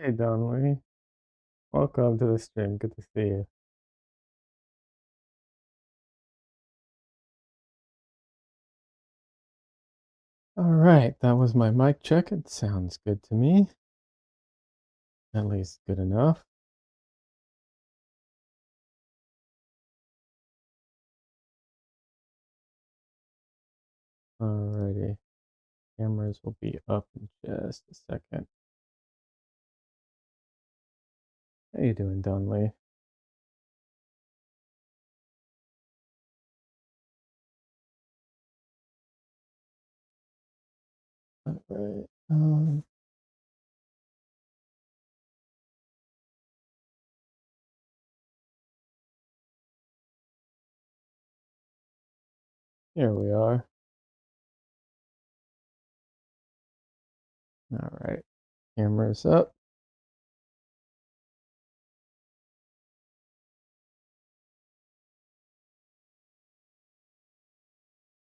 Hey Donnelly, welcome to the stream. Good to see you. All right, that was my mic check. It sounds good to me. At least good enough. Alrighty, cameras will be up in just a second. How you doing, Donnelly? All right. Here we are. All right, cameras up.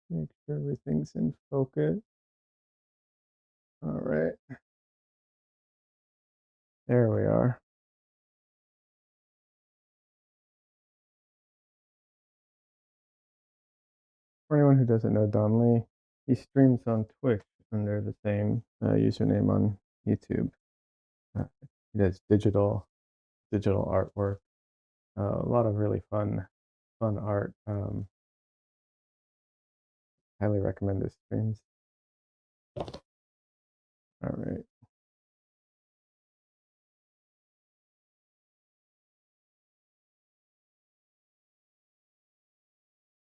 Make sure everything's in focus. All right, there we are. For anyone who doesn't know Donnelly, he streams on Twitch under the same username on YouTube. He does digital artwork, a lot of really fun art. Highly recommend his streams. All right.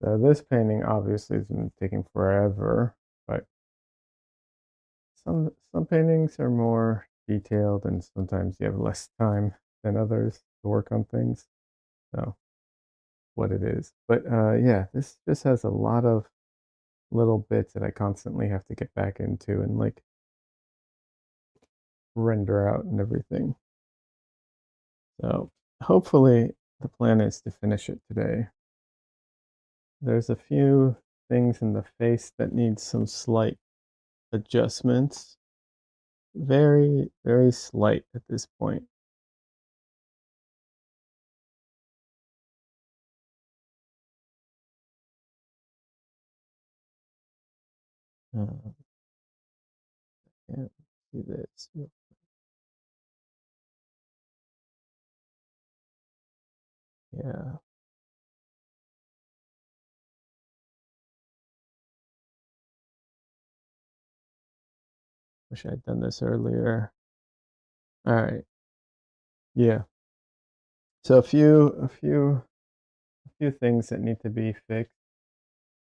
So this painting obviously has been taking forever, but some paintings are more detailed, and sometimes you have less time than others to work on things. So what it is, but yeah, this just has a lot of little bits that I constantly have to get back into and like render out and everything. So hopefully the plan is to finish it today. There's a few things in the face that need some slight adjustments. Very, very slight at this point. Uh, can't see this. Yeah. Wish I'd done this earlier. All right. Yeah. So a few things that need to be fixed.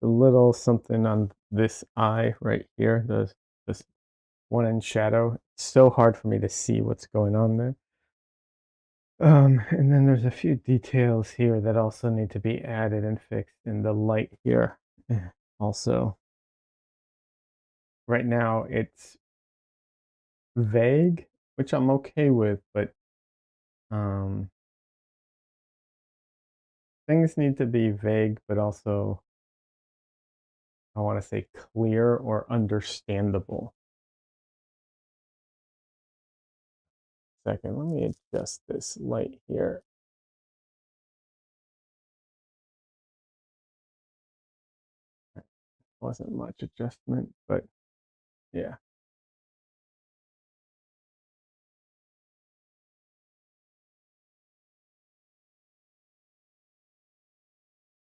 A little something on this eye right here, this one in shadow. It's so hard for me to see what's going on there. And then there's a few details here that also need to be added and fixed in the light here. Also, right now it's vague, which I'm okay with, but um, things need to be vague, but also I want to say clear or understandable. Second, let me adjust this light here. Wasn't much adjustment, but yeah.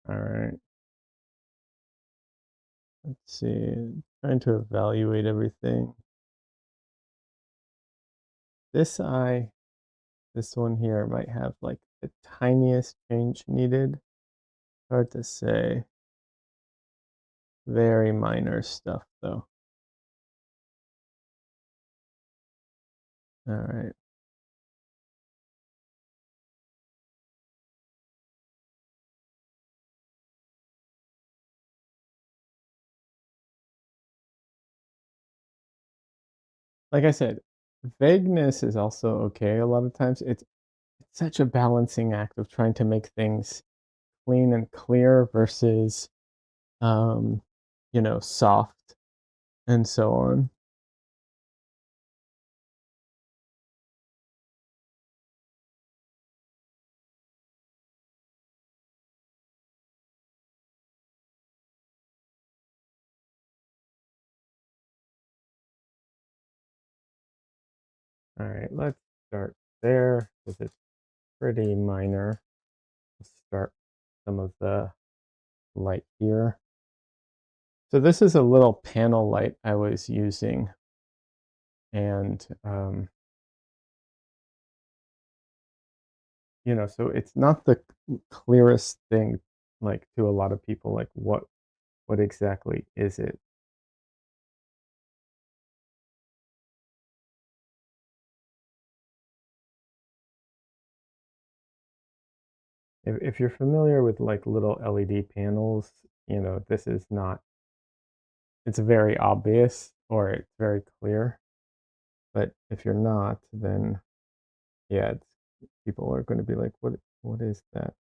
All right. Let's see. Trying to evaluate everything. This eye, this one here might have like the tiniest change needed. Hard to say. Very minor stuff though. All right. Like I said, vagueness is also okay a lot of times. It's such a balancing act of trying to make things clean and clear versus um, soft and so on. All right, let's start there because it's pretty minor. Let's start some of the light here. So this is a little panel light I was using, and so it's not the clearest thing, like to a lot of people, like what exactly is it? If you're familiar with like little LED panels, this is not, it's very obvious or it's very clear. But if you're not, then yeah, people are going to be like, what is that?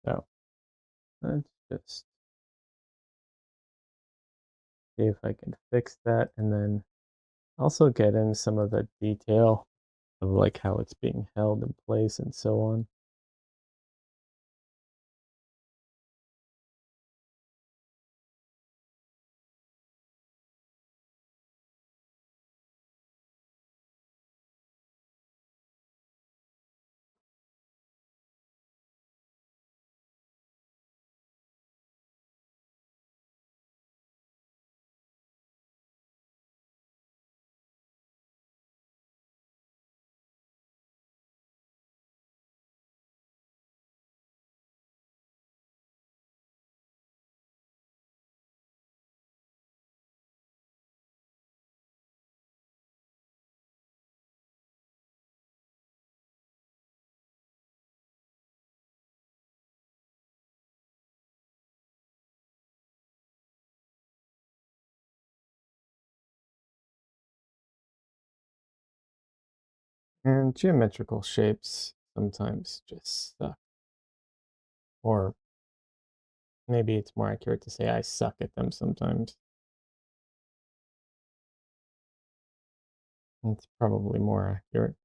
So let's just see if I can fix that and then also get in some of the detail of like how it's being held in place and so on. And geometrical shapes sometimes just suck. Or maybe it's more accurate to say I suck at them sometimes. It's probably more accurate.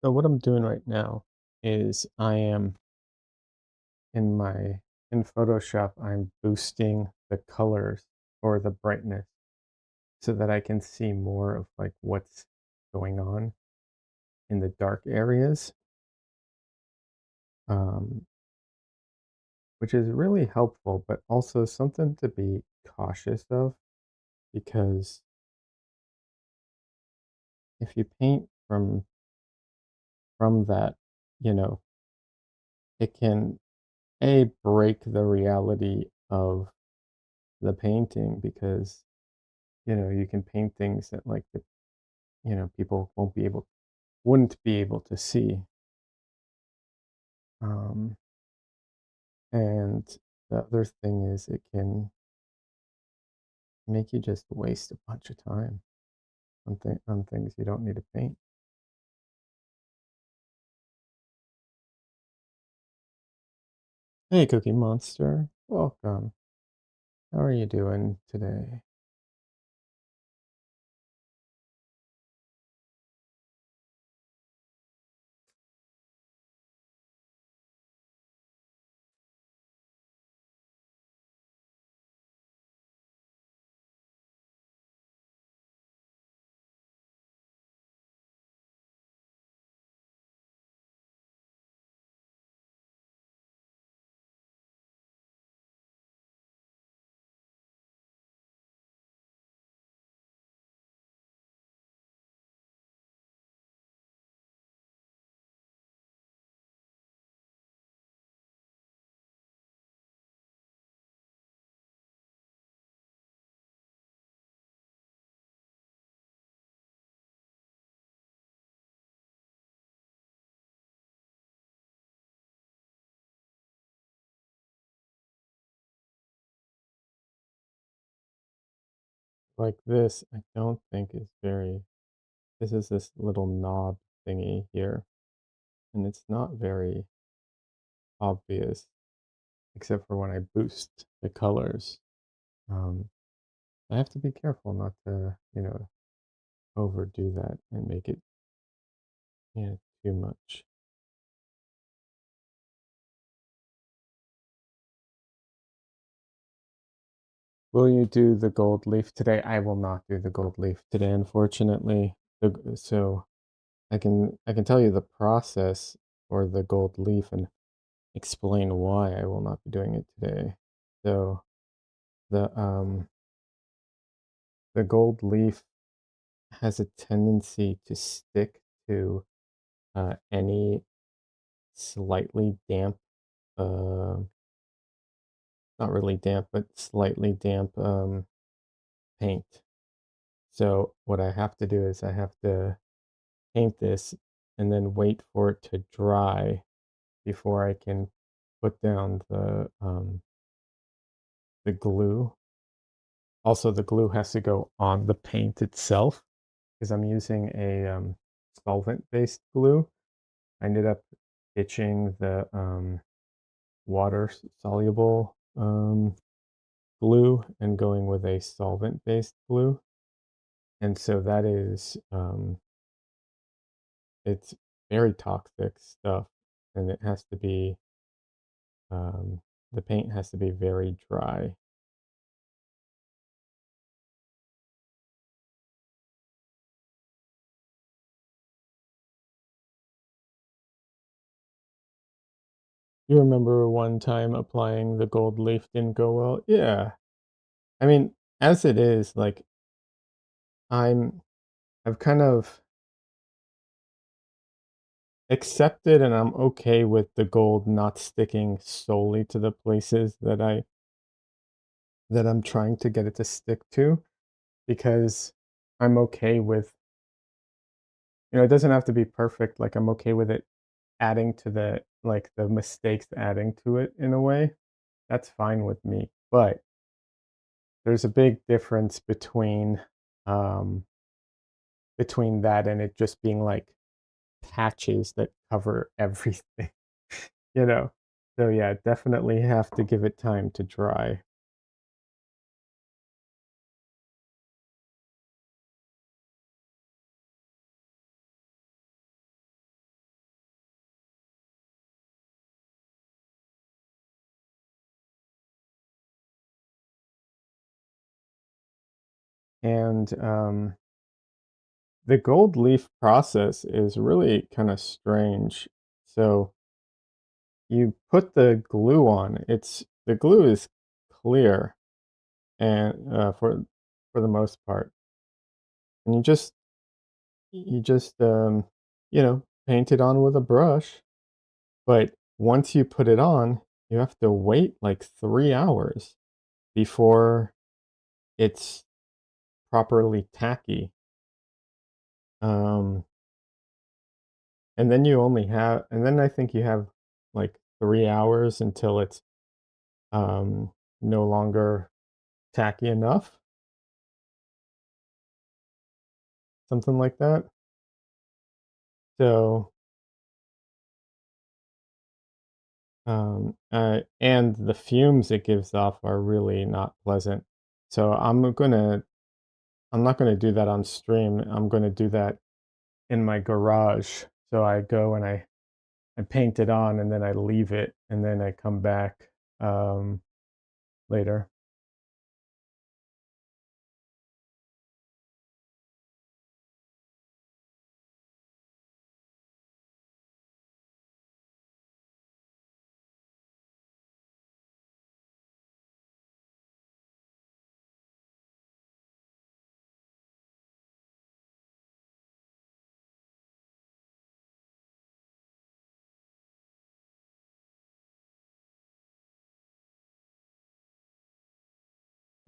So what I'm doing right now is I am in my in Photoshop, I'm boosting the colors or the brightness so that I can see more of like what's going on in the dark areas, um, which is really helpful, but also something to be cautious of because if you paint from that, you know, it can break the reality of the painting because you can paint things that like people wouldn't be able to see. Um, and the other thing is it can make you just waste a bunch of time on things you don't need to paint. Hey, Cookie Monster, welcome. How are you doing today? like this, I don't think is very this is this little knob thingy here, and it's not very obvious except for when I boost the colors. Um, I have to be careful not to, overdo that and make it, too much. Will you do the gold leaf today? I will not do the gold leaf today, unfortunately. So I can tell you the process for the gold leaf and explain why I will not be doing it today. So the um the gold leaf has a tendency to stick to any slightly damp, uh, not really damp, but slightly damp paint. So what I have to do is I have to paint this and then wait for it to dry before I can put down the glue. Also, the glue has to go on the paint itself because I'm using a solvent-based glue. I ended up ditching the water-soluble glue and going with a solvent-based glue. And so that is it's very toxic stuff, and it has to be the paint has to be very dry. You remember one time applying the gold leaf didn't go well? Yeah. I mean, as it is, like I'm I've kind of accepted and I'm okay with the gold not sticking solely to the places that I'm trying to get it to stick to because I'm okay with, it doesn't have to be perfect. Like I'm okay with it adding to the mistakes adding to it in a way. That's fine with me. But there's a big difference um between that and it just being like patches that cover everything, you know. So yeah, definitely have to give it time to dry. And the gold leaf process is really kind of strange. So you put the glue on. It's the glue is clear and for the most part, and you just paint it on with a brush. But once you put it on, you have to wait like 3 hours before it's properly tacky. Um, and then I think you have like 3 hours until it's um, no longer tacky enough, something like that. So, and the fumes it gives off are really not pleasant. So I'm not gonna do that on stream. I'm gonna do that in my garage. So I go and I paint it on and then I leave it and then I come back um, later.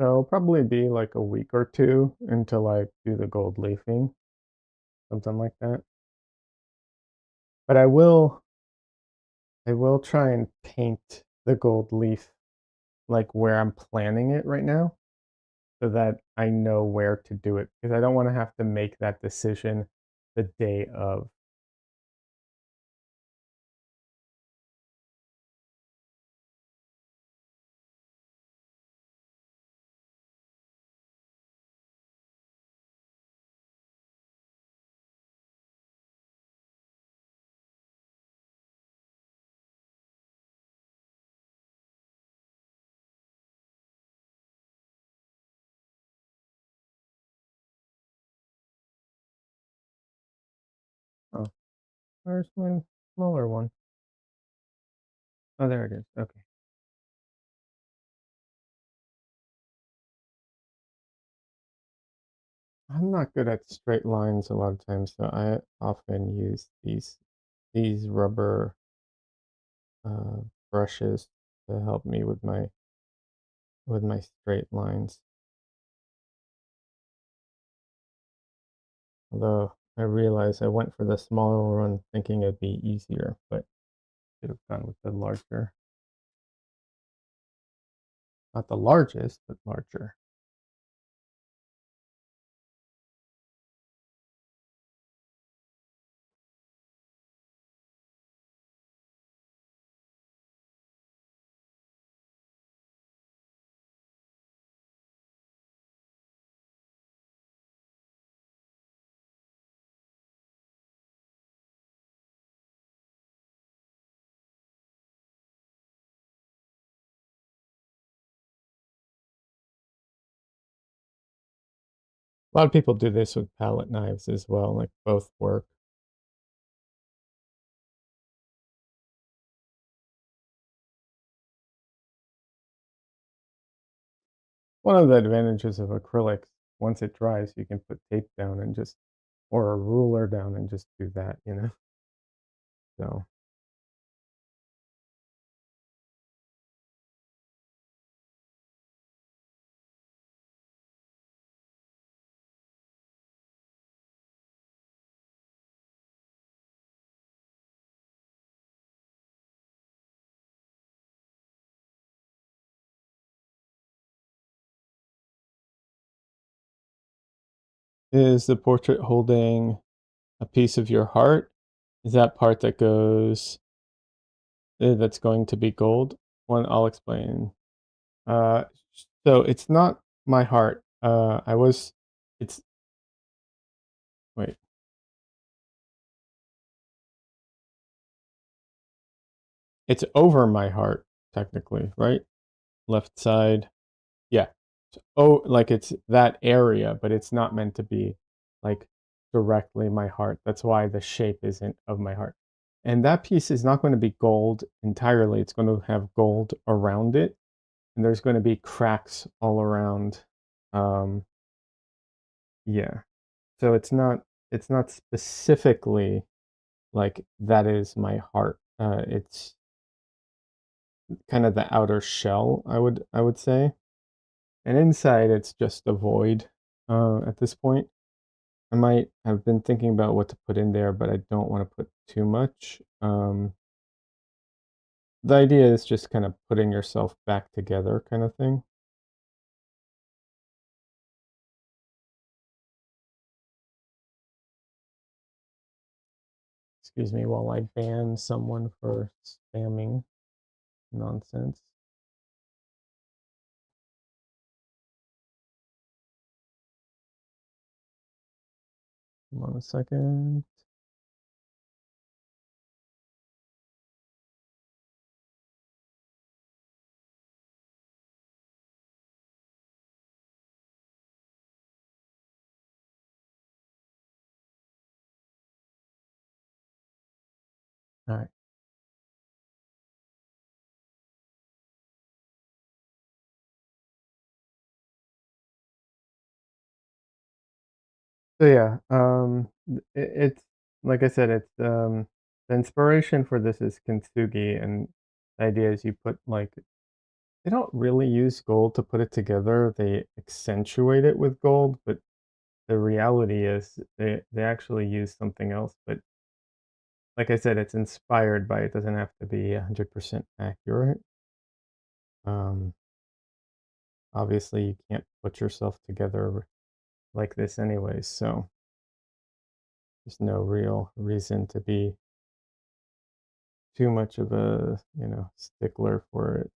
So it'll probably be like a week or two until I do the gold leafing, something like that. But I will try and paint the gold leaf like where I'm planning it right now. so that I know where to do it because I don't want to have to make that decision the day of. Oh, where's my smaller one? Oh, there it is. Okay. I'm not good at straight lines a lot of times, so I often use these rubber uh, brushes to help me with my straight lines. Although I realize I went for the smaller one thinking it'd be easier, but should have gone with the larger. Not the largest, but larger. A lot of people do this with palette knives as well, like both work. One of the advantages of acrylics, once it dries, you can put tape down and just, or a ruler down and just do that, you know? So, is the portrait holding a piece of your heart? Is that part that goes, that's going to be gold? One, I'll explain. Uh, so it's not my heart. It's, wait, it's over my heart, technically, right? Left side. Yeah. Oh, like it's that area, but it's not meant to be like directly my heart. That's why the shape isn't of my heart. And that piece is not going to be gold entirely. It's going to have gold around it, and there's going to be cracks all around. Um, yeah. So it's not specifically like that is my heart. It's kind of the outer shell, I would say. And inside it's just a void at this point. I might have been thinking about what to put in there, but I don't want to put too much. The idea is just kind of putting yourself back together kind of thing. Excuse me while I ban someone for spamming nonsense. 1 second. All right. So yeah, it's like I said, it's the inspiration for this is kintsugi, and the idea is you put like they don't really use gold to put it together. They accentuate it with gold, but the reality is they actually use something else. But like I said, it's inspired by it. Doesn't have to be 100% accurate. Um, obviously you can't put yourself together like this anyways, so there's no real reason to be too much of a, stickler for it.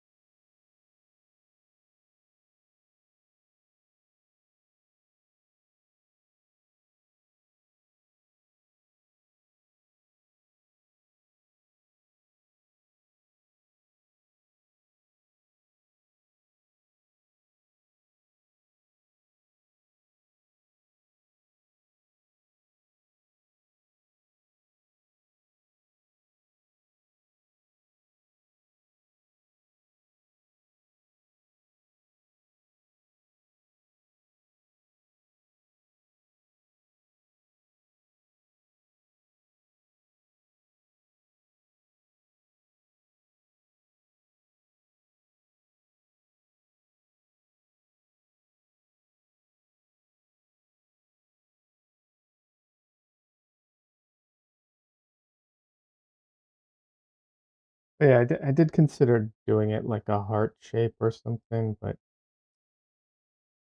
But yeah, I did consider doing it like a heart shape or something, but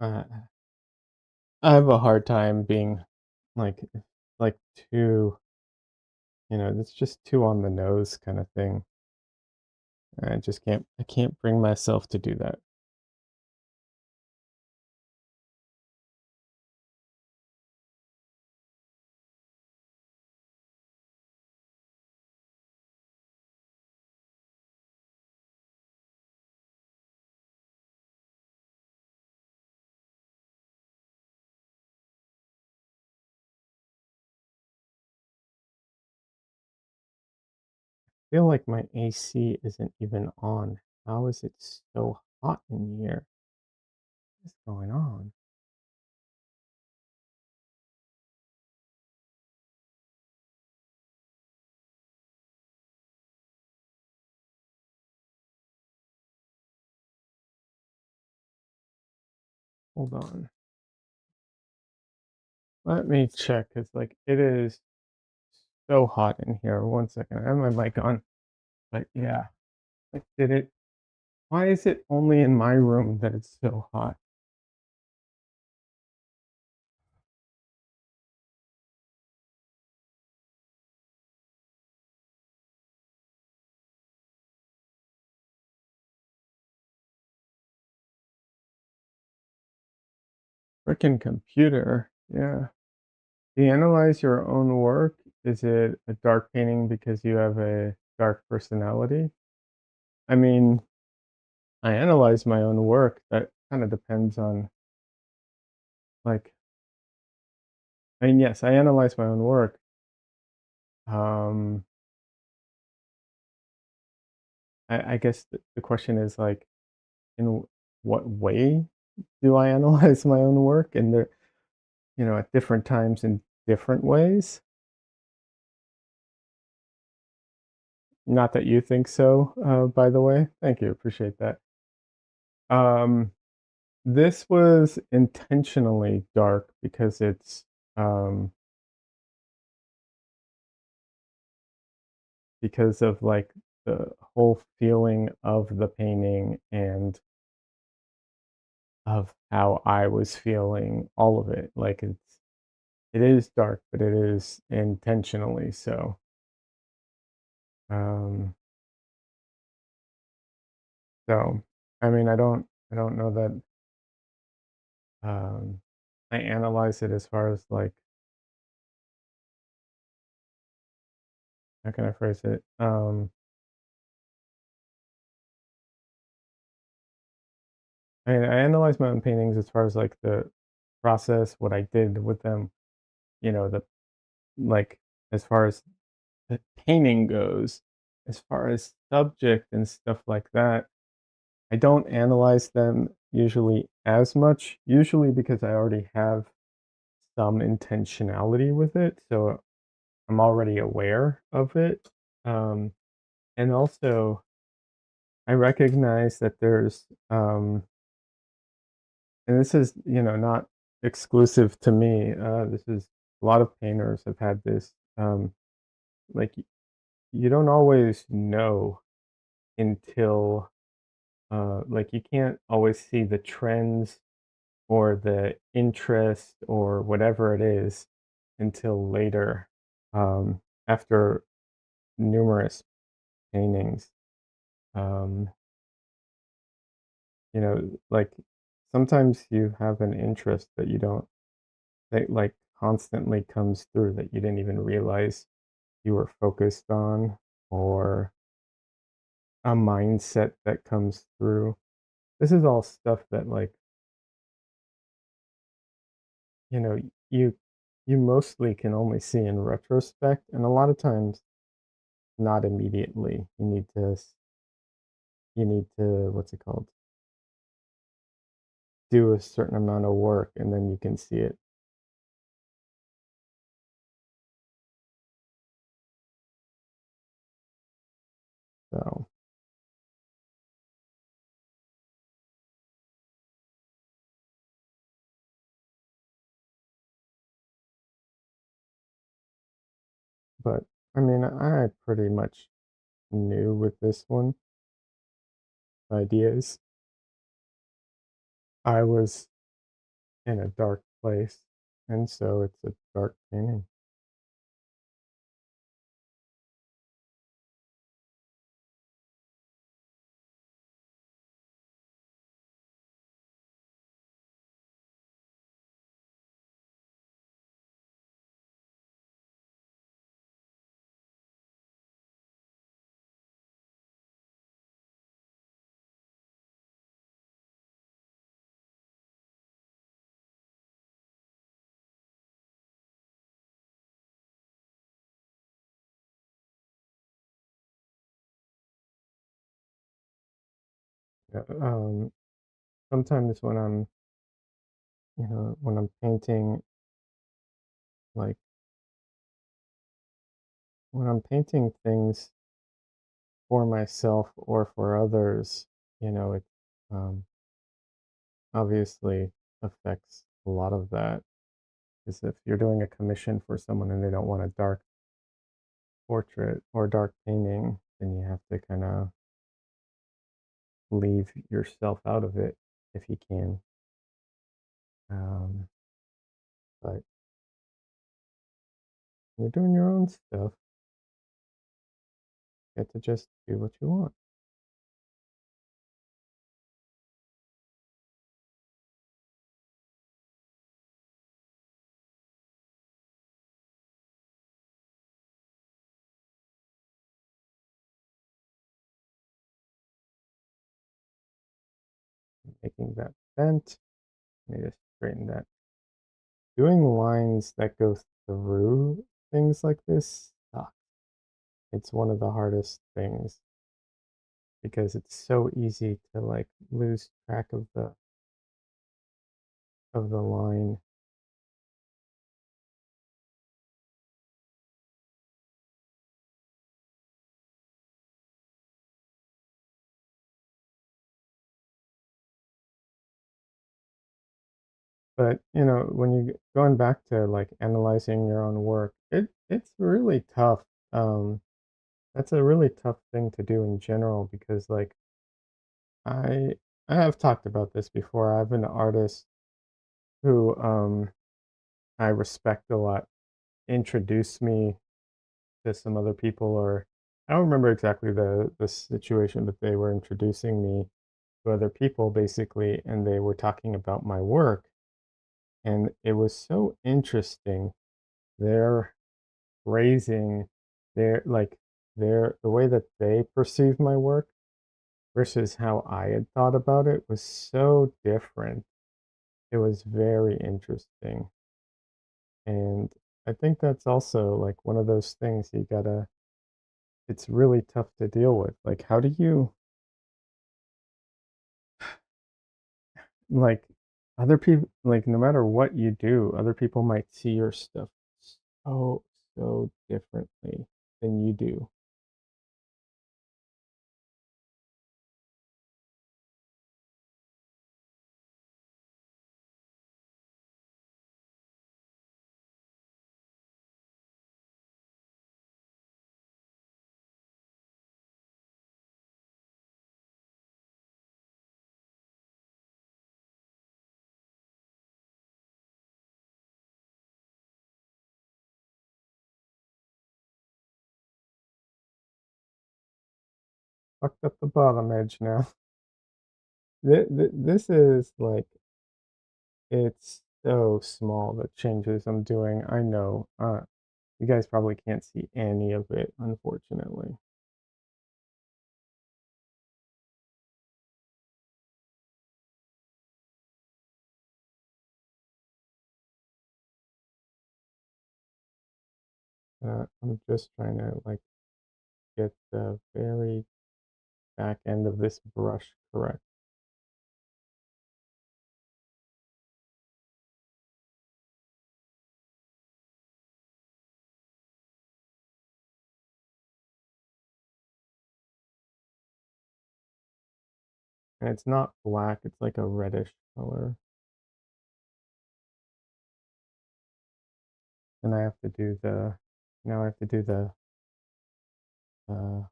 uh, I have a hard time being like like too, it's just too on the nose kind of thing. I can't bring myself to do that. I feel like my AC isn't even on. How is it so hot in here? What's going on? Hold on. Let me check. It's like it is so hot in here. One second. I have my mic on. But yeah. Like did it why is it only in my room that it's so hot? Freaking computer. Yeah. Do you analyze your own work? Is it a dark painting because you have a dark personality? I mean, I analyze my own work. That kind of depends on like yes, I analyze my own work. Um, I guess the question is like, in what way do I analyze my own work? And there, at different times in different ways. Not that you think so, by the way. Thank you. Appreciate that. Um, this was intentionally dark because um, because of like the whole feeling of the painting and of how I was feeling, all of it. Like it is dark, but it is intentionally so. Um, so I mean, I don't know that I analyze it as far as like how can I phrase it? I analyze my own paintings as far as like the process, what I did with them, the like as far as the painting goes, as far as subject and stuff like that, I don't analyze them usually as much, usually because I already have some intentionality with it. So I'm already aware of it. Um, and also, I recognize that and this is, not exclusive to me. This is a lot of painters have had this. Like, you don't always know until like you can't always see the trends or the interest or whatever it is until later, after numerous paintings. Um, like sometimes you have an interest that you don't that like constantly comes through that you didn't even realize you were focused on, or a mindset that comes through. This is all stuff that like, you know, you you mostly can only see in retrospect, and a lot of times not immediately. You need to what's it called? Do a certain amount of work and then you can see it. So, but I mean, I pretty much knew with this one ideas. I was in a dark place, and so it's a dark painting. Yeah, sometimes when I'm painting, like when I'm painting things for myself or for others, it um, obviously affects a lot of that. Because if you're doing a commission for someone and they don't want a dark portrait or dark painting, then you have to kind of leave yourself out of it if you can. Um, but when you're doing your own stuff, you get to just do what you want, making that bent. Let me just straighten that. Doing lines that go through things like this sucks. It's one of the hardest things because it's so easy to like lose track of the line. But when you going back to like analyzing your own work, it's really tough. Um, that's a really tough thing to do in general because like I I have talked about this before. I have an artist who I respect a lot introduced me to some other people, or I don't remember exactly the situation, but they were introducing me to other people basically, and they were talking about my work, and it was so interesting. Their phrasing, the way that they perceive my work versus how I had thought about it was so different. It was very interesting. And I think that's also like one of those things it's really tough to deal with. Like, how do you, like, other people, like, no matter what you do, other people might see your stuff so, so differently than you do. fucked up the bottom edge now. This is like, it's so small, the changes I'm doing. I know. You guys probably can't see any of it, unfortunately. I'm just trying to like get the very back end of this brush correct. And it's not black, it's like a reddish color. And I have to do the, now I have to do the,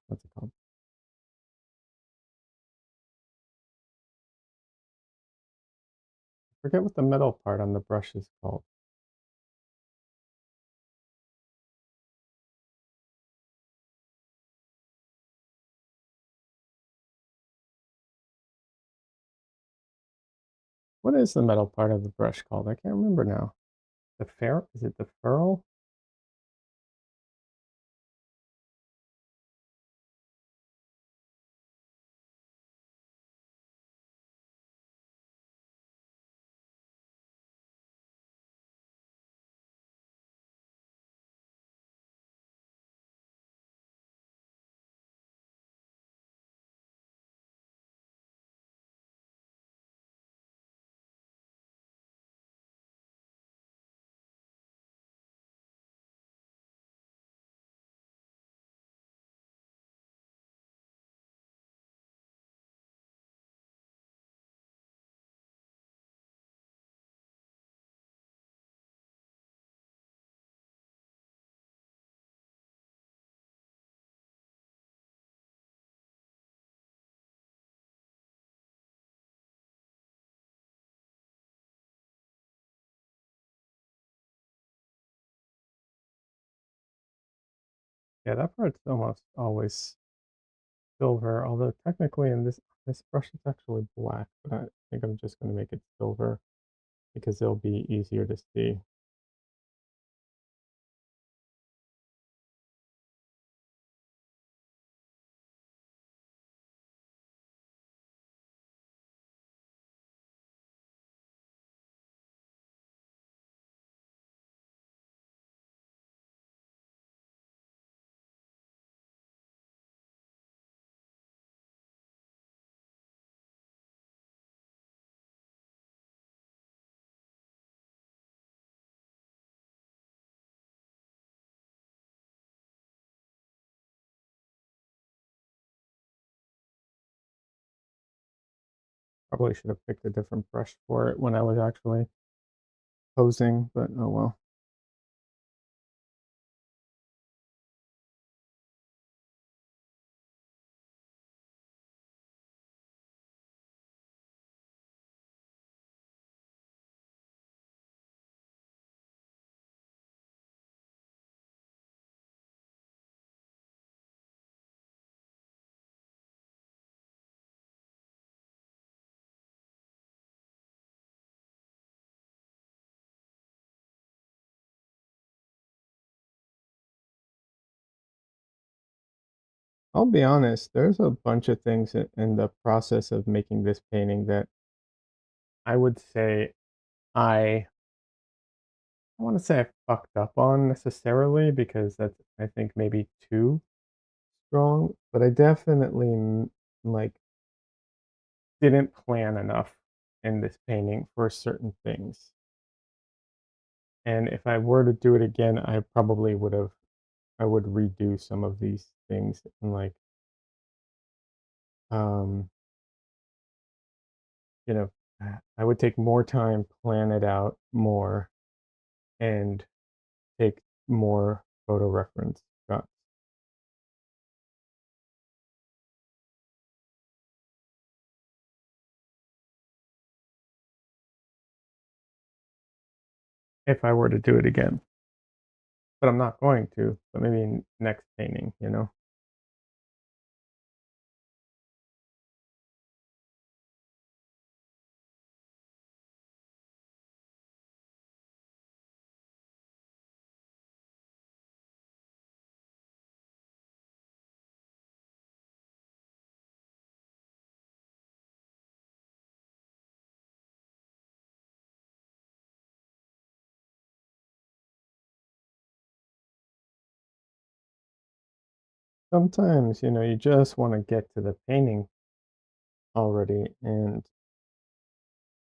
what's it called? I forget what the metal part on the brush is called. What is the metal part of the brush called? I can't remember now. The ferrule? Is it the ferrule? Yeah, that part's almost always silver, although technically in this brush it's actually black, but I think I'm just going to make it silver because it'll be easier to see. Probably should have picked a different brush for it when I was actually posing, but oh well. I'll be honest, there's a bunch of things in the process of making this painting that I would say I I want to say I fucked up on necessarily because that's, I think, maybe too strong, but I definitely like didn't plan enough in this painting for certain things. And if I were to do it again, I probably I would redo some of these things and like um you know, I would take more time, plan it out more, and take more photo reference shots. If I were to do it again. But I'm not going to, but maybe next painting, you know? sometimes, you just want to get to the painting already. And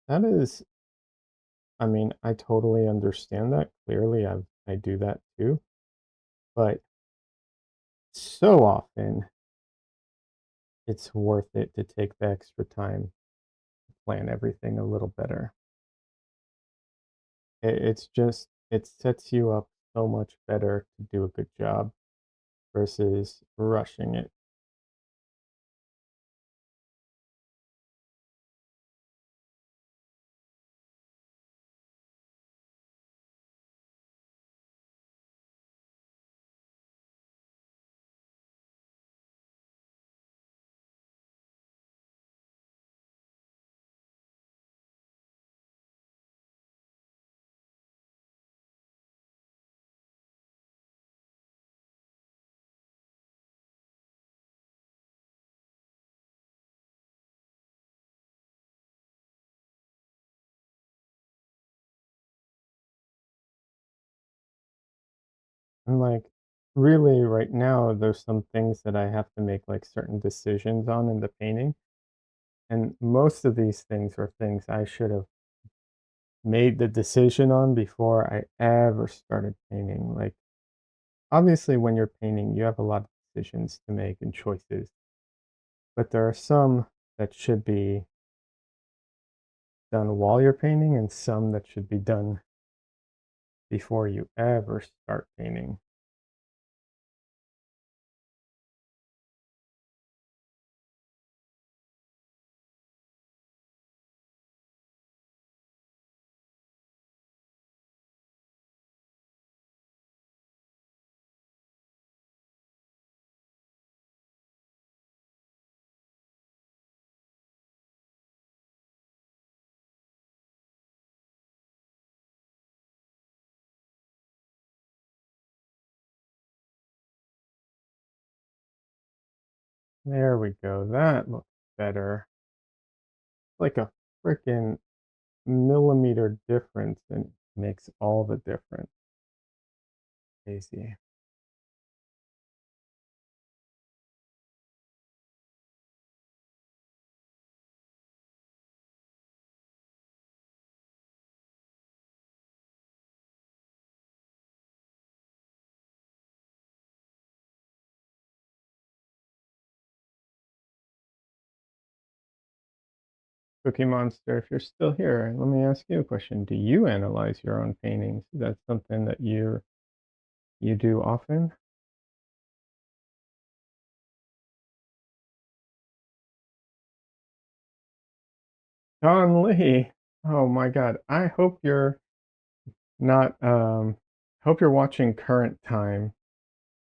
that is, I mean, I totally understand that. Clearly, I do that too. But so often, it's worth it to take the extra time to plan everything a little better. It's just, it sets you up so much better to do a good job versus rushing it. And like, really, right now, there's some things that I have to make like certain decisions on in the painting. And most of these things are things I should have made the decision on before I ever started painting. Like, obviously, when you're painting, you have a lot of decisions to make and choices, but there are some that should be done while you're painting and some that should be done before you ever start painting. There we go. That looks better. Like a freaking millimeter difference and makes all the difference. Crazy. Cookie Monster, if you're still here, let me ask you a question. Do you analyze your own paintings? Is that something that you do often? Don Lee. Oh my God. I hope you're not hope you're watching current time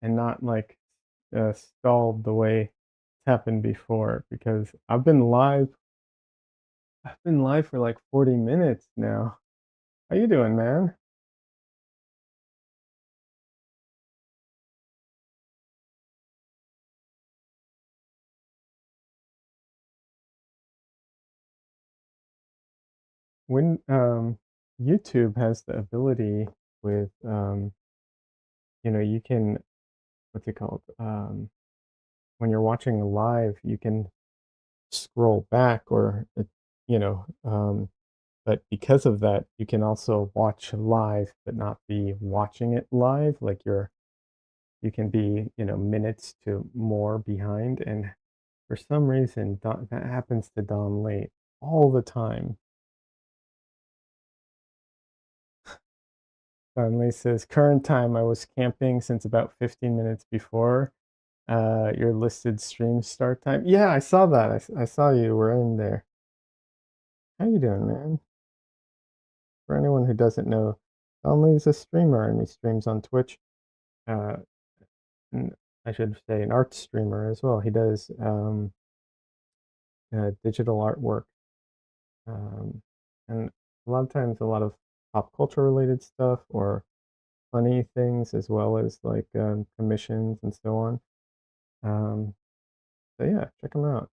and not like stalled the way it's happened before because I've been live for like 40 minutes now. How you doing, man? When YouTube has the ability with you can, what's it called? When you're watching live, you can scroll back or but because of that, you can also watch live but not be watching it live. Like you can be, minutes to more behind. And for some reason, that happens to Don Lee all the time. Don Lee says, current time, I was camping since about 15 minutes before your listed stream start time. Yeah, I saw that. I saw you were in there. How you doing, man? For anyone who doesn't know, Don Lee's a streamer and he streams on Twitch. Uh, and I should say an art streamer as well. He does digital artwork. And a lot of times, a lot of pop culture related stuff or funny things, as well as like commissions and so on. Um, so yeah, check them out.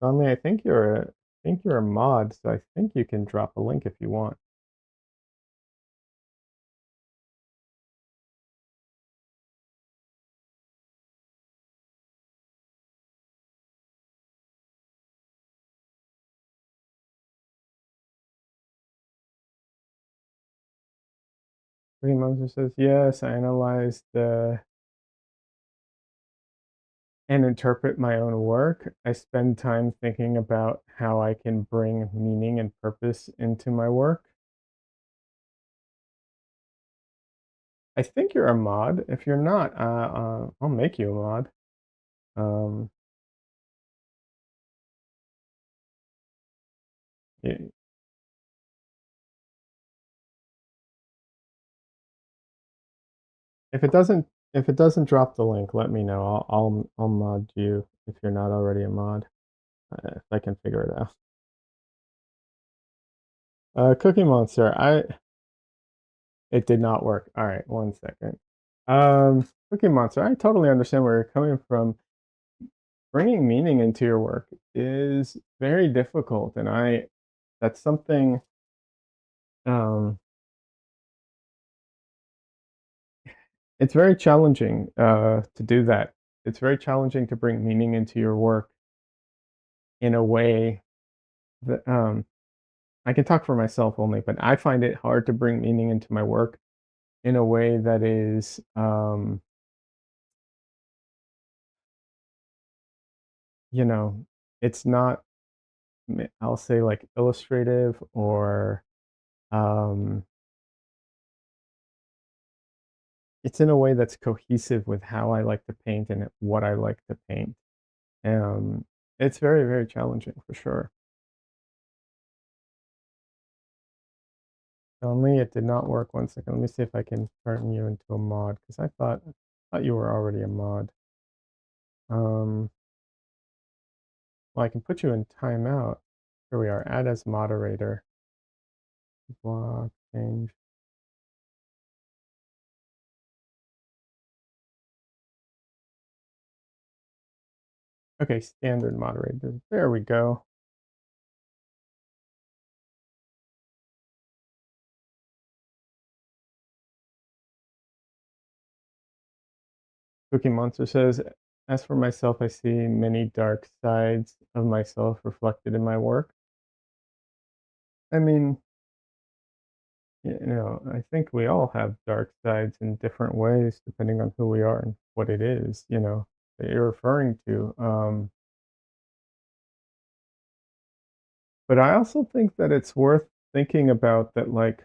Donley, I think you're a mod, so I think you can drop a link if you want. 3 months says, yes, I analyzed and interpret my own work. I spend time thinking about how I can bring meaning and purpose into my work. I think you're a mod. If you're not, I'll make you a mod. Um, y- if it doesn't drop the link, let me know. I'll mod you if you're not already a mod. If I can figure it out. Cookie Monster. It did not work. All right, 1 second. Cookie Monster. I totally understand where you're coming from. Bringing meaning into your work is very difficult, and that's something. Um, it's very challenging to do that. It's very challenging to bring meaning into your work in a way that I can talk for myself only, but I find it hard to bring meaning into my work in a way that is, you know, it's not, I'll say like illustrative or um, it's in a way that's cohesive with how I like to paint and what I like to paint. Um, it's very, very challenging for sure. Only it did not work. 1 second. Let me see if I can turn you into a mod because I thought you were already a mod. Um, well, I can put you in timeout. Here we are. Add as moderator. Block change. Okay, standard moderator. There we go. Cookie Monster says, as for myself, I see many dark sides of myself reflected in my work. I mean, I think we all have dark sides in different ways, depending on who we are and what it is, that you're referring to. But I also think that it's worth thinking about that, like,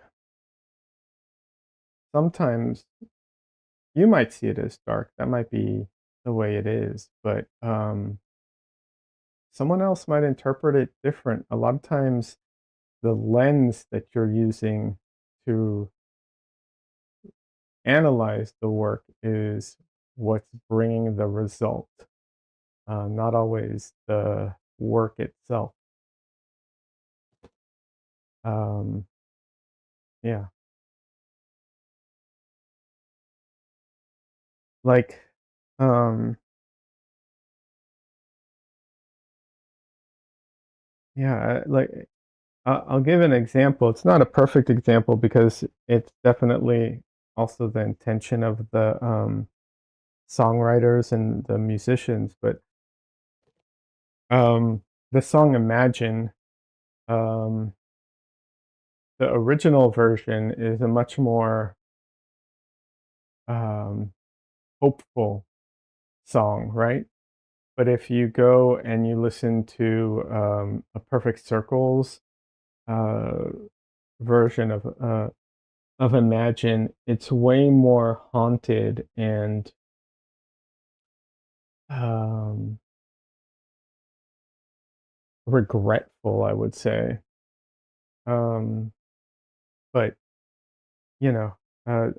sometimes you might see it as dark. That might be the way it is, but someone else might interpret it different. A lot of times, the lens that you're using to analyze the work is what's bringing the result, not always the work itself. Um, yeah, like, um, yeah, like I'll give an example. It's not a perfect example because it's definitely also the intention of the songwriters and the musicians. But the song "Imagine," um, the original version is a much more um, hopeful song, right? But if you go and you listen to a Perfect Circles uh, version of Imagine, it's way more haunted and um, regretful, I would say. Um, but you know, uh,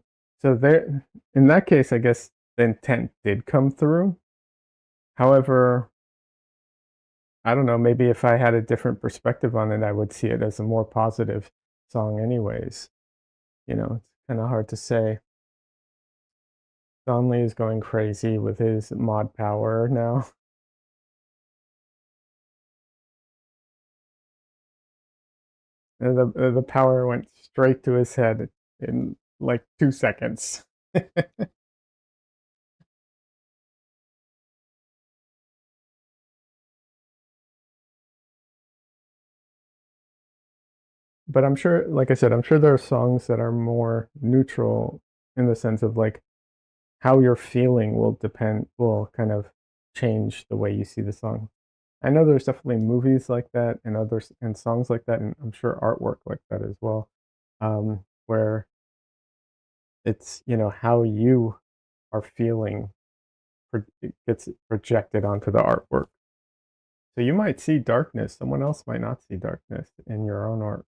so there, in that case, I guess the intent did come through. However, I don't know. Maybe if I had a different perspective on it, I would see it as a more positive song, anyways. It's kind of hard to say. Donley is going crazy with his mod power now. The power went straight to his head in like 2 seconds. but I'm sure, like I said, I'm sure there are songs that are more neutral in the sense of like how you're feeling will kind of change the way you see the song. I know there's definitely movies like that and others and songs like that, and I'm sure artwork like that as well, where it's how you are feeling it gets projected onto the artwork. So you might see darkness, someone else might not see darkness in your own art.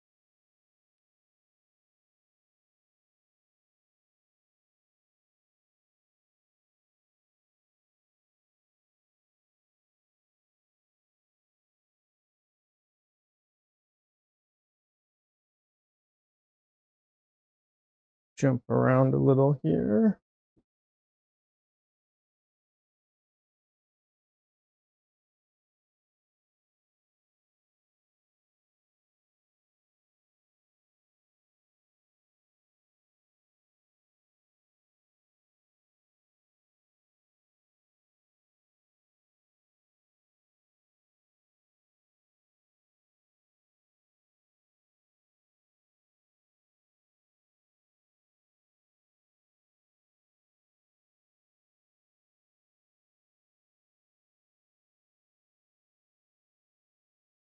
Jump around a little here.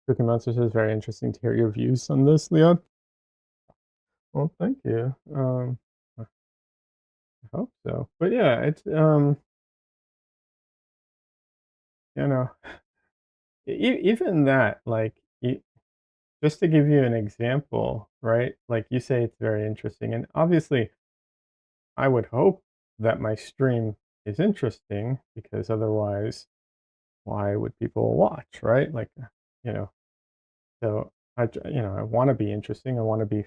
Cookie Monster says, very interesting to hear your views on this, Leon. Well, thank you. I hope so. But yeah, it's you know, even that, like, just to give you an example, right? Like you say, it's very interesting, and obviously, I would hope that my stream is interesting because otherwise, why would people watch, right? Like, you know, so I want to be interesting. I want to be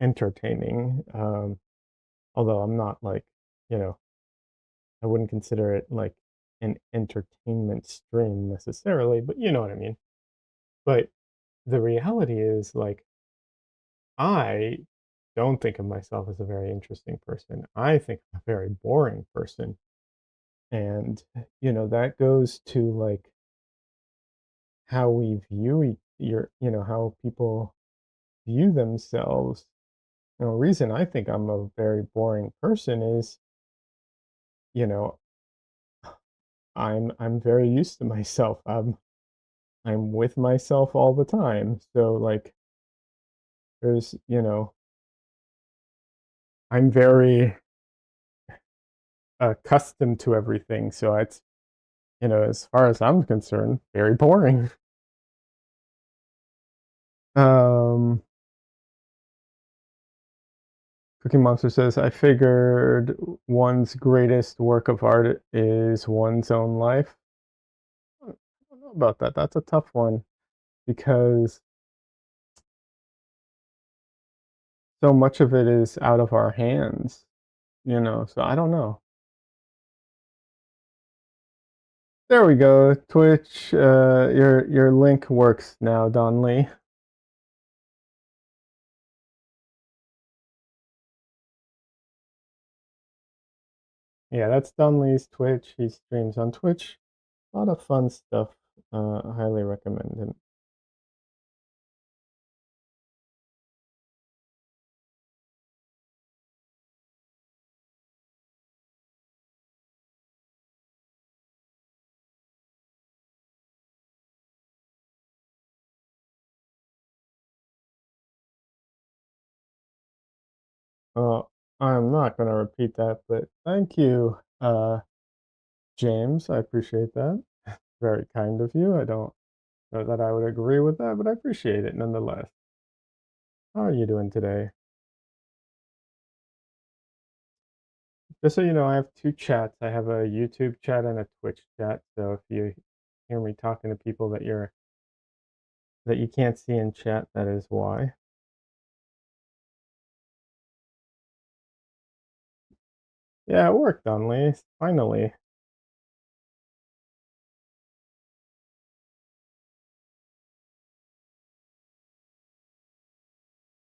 entertaining. Although I'm not like, you know, I wouldn't consider it like an entertainment stream necessarily, but you know what I mean. But the reality is, like, I don't think of myself as a very interesting person. I think I'm a very boring person. And, that goes to like how we view how people view themselves. The reason I think I'm a very boring person is, you know, I'm very used to myself. I'm with myself all the time. So like there's, I'm very accustomed to everything. So it's, as far as I'm concerned, very boring. Um Cookie Monster says, I figured one's greatest work of art is one's own life. I don't know about that. That's a tough one because so much of it is out of our hands, so I don't know. There we go. Twitch, your link works now, Don Lee. Yeah, that's Don Lee's Twitch. He streams on Twitch. A lot of fun stuff. I highly recommend him. Uh, I'm not going to repeat that, but thank you, James. I appreciate that. Very kind of you. I don't know that I would agree with that, but I appreciate it nonetheless. How are you doing today? Just so you know, I have two chats. I have a YouTube chat and a Twitch chat. So if you hear me talking to people that you can't see in chat, that is why. Yeah, it worked, Donley. Finally.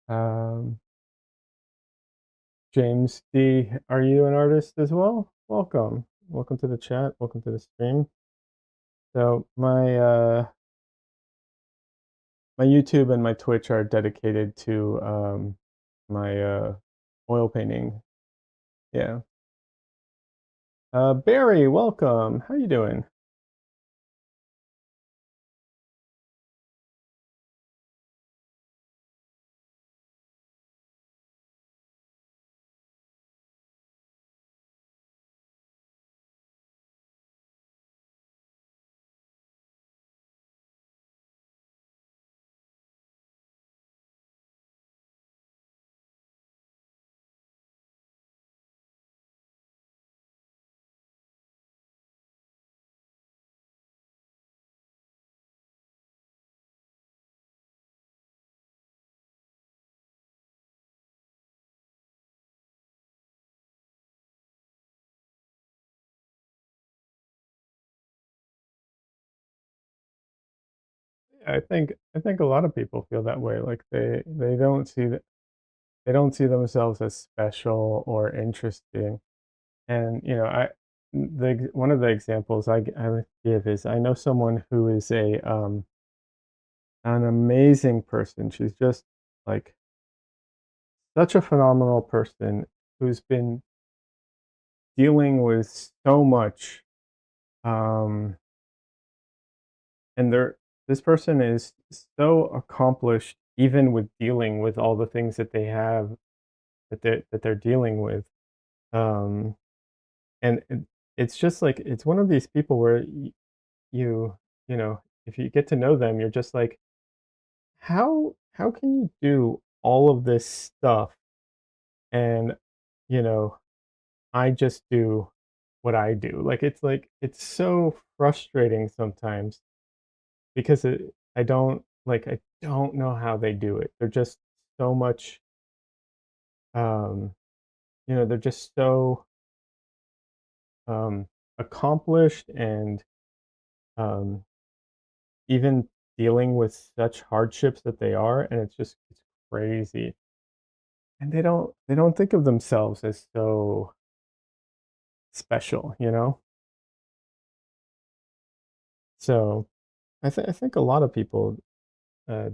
Um, James D, are you an artist as well? Welcome. Welcome to the chat. Welcome to the stream. So my my YouTube and my Twitch are dedicated to my oil painting. Yeah. Barry, welcome. How you doing? I think a lot of people feel that way. Like they don't see that they don't see themselves as special or interesting. And the one of the examples I give is I know someone who is a an amazing person. She's just like such a phenomenal person who's been dealing with so much. Um, and this person is so accomplished, even with dealing with all the things that they have that they're dealing with. Um, and it's just like it's one of these people where you you know if you get to know them, you're just like, how can you do all of this stuff and you know I just do what I do. Like it's so frustrating sometimes because I don't know how they do it. They're just so much um they're just so accomplished and um even dealing with such hardships that they are, and it's crazy. And they don't think of themselves as so special, you know? So I think a lot of people uh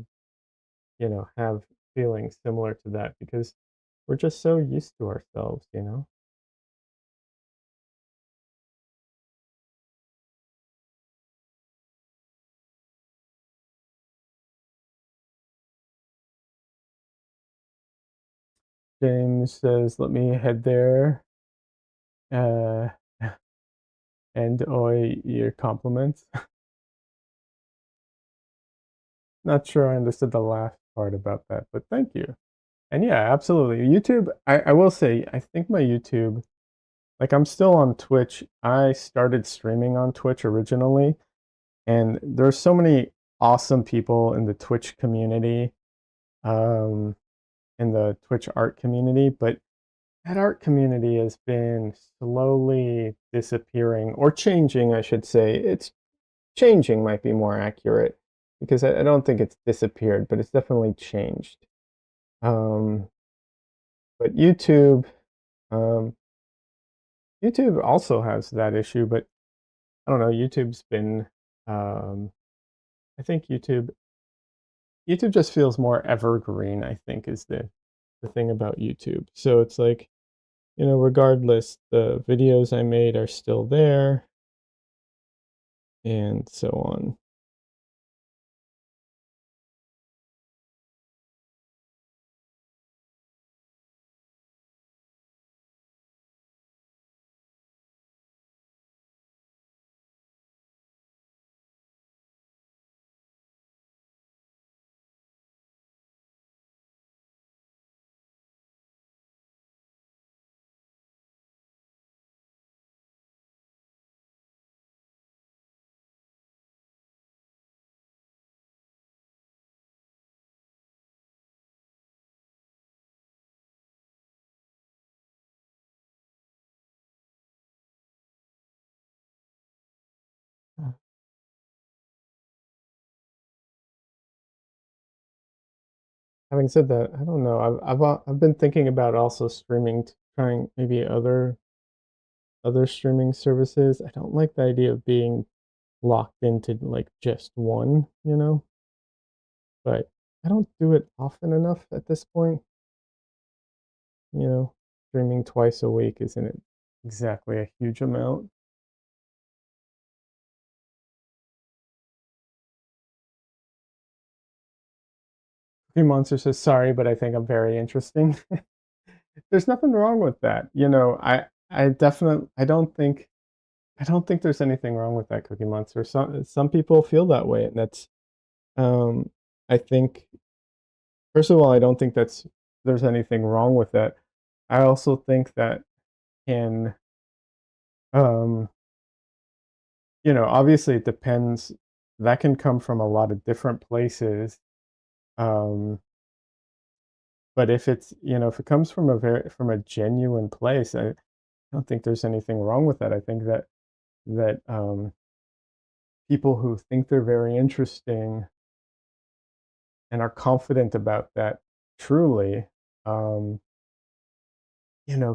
have feelings similar to that because we're just so used to ourselves, you know? James says, let me head there. Uh, and oi, your compliments. Not sure I understood the last part about that, but thank you. And yeah, absolutely. YouTube, I will say, I think my YouTube, like I'm still on Twitch. I started streaming on Twitch originally, and there's so many awesome people in the Twitch community, um, in the Twitch art community, but that art community has been slowly disappearing or changing, I should say. It's changing might be more accurate because I don't think it's disappeared, but it's definitely changed. Um, but um, YouTube also has that issue, but I don't know. Um, I think YouTube just feels more evergreen, I think is the thing about YouTube. So it's like, regardless, the videos I made are still there and so on. Having said that, I don't know. I've been thinking about also streaming, trying maybe other streaming services. I don't like the idea of being locked into like just one, you know? but I don't do it often enough at this point. You know, streaming twice a week isn't it exactly a huge amount. Cookie Monster says, "Sorry, but I think I'm very interesting." There's nothing wrong with that. I don't think there's anything wrong with that, Cookie Monster. Some people feel that way, and that's um I think first of all, I don't think there's anything wrong with that. I also think that can um obviously it depends, that can come from a lot of different places. Um but if it comes from a genuine place, I don't think there's anything wrong with that. I think that people who think they're very interesting and are confident about that truly, um,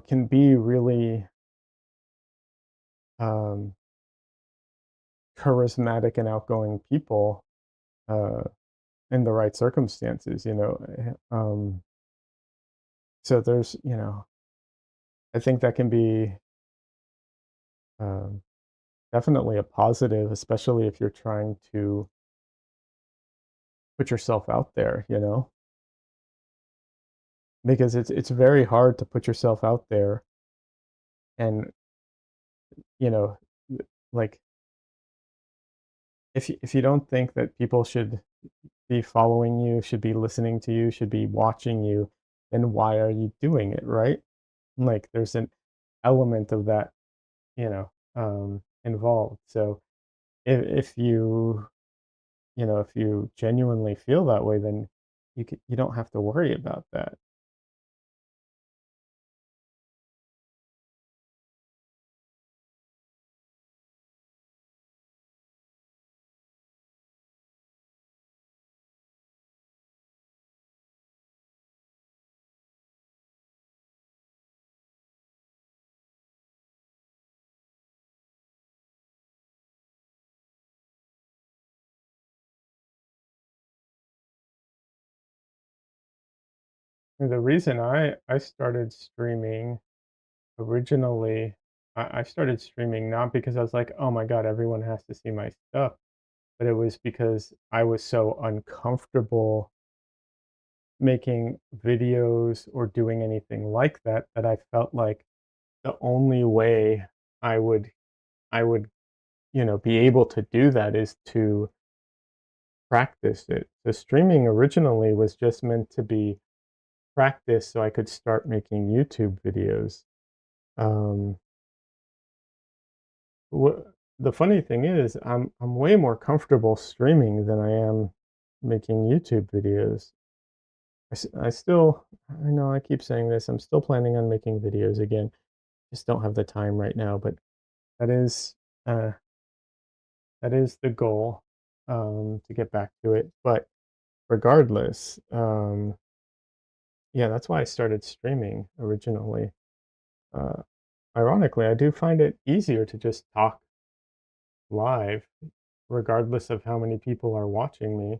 can be really um, charismatic and outgoing people uh, in the right circumstances. So I think that can be um, definitely a positive, especially if you're trying to put yourself out there, because it's very hard to put yourself out there and you know like if you don't think that people should be following you, should be listening to you, should be watching you, then why are you doing it, right? Like there's an element of that, involved. So if you genuinely feel that way, then you don't have to worry about that. And the reason I started streaming originally, I started streaming not because I was like, oh my God, everyone has to see my stuff, but it was because I was so uncomfortable making videos or doing anything like that, that I felt like the only way I would I would, be able to do that is to practice it. The streaming originally was just meant to be practice so I could start making YouTube videos. Um, wha the funny thing is I'm way more comfortable streaming than I am making YouTube videos. I know I keep saying this, I'm still planning on making videos again. Just don't have the time right now, but that is uh, that is the goal, to get back to it. But regardless, yeah, that's why I started streaming originally. Uh, Ironically, I do find it easier to just talk live, regardless of how many people are watching me,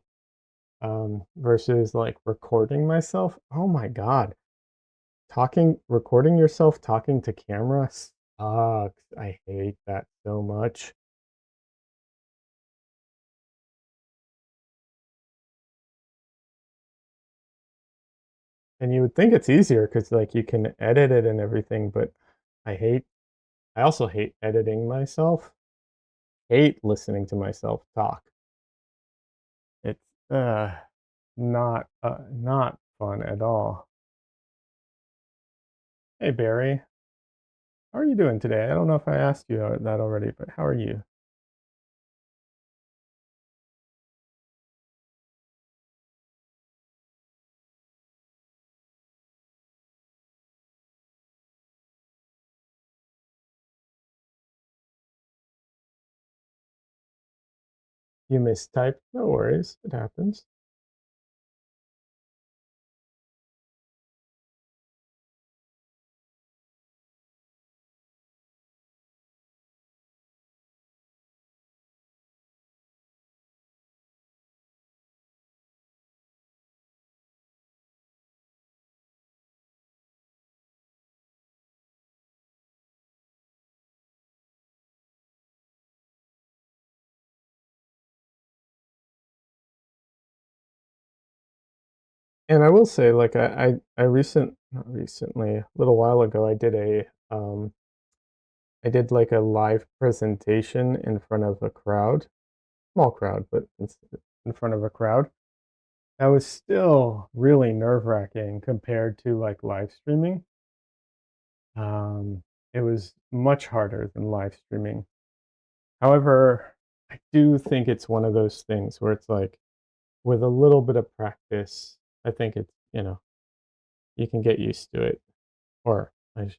versus like recording myself. Oh my God, recording yourself talking to camera sucks. I hate that so much. And you would think it's easier because like you can edit it and everything, but I also hate editing myself. Hate listening to myself talk. It's not fun at all. Hey Barry, how are you doing today? I don't know if I asked you that already, but how are you? You mistyped? No worries, it happens. And I will say, like, not recently, a little while ago, I did like a live presentation in front of a crowd, small crowd, but in front of a crowd. That was still really nerve-wracking compared to like live streaming. Um, it was much harder than live streaming. However, I do think it's one of those things where it's like with a little bit of practice, I think it's, you can get used to it. Or I sh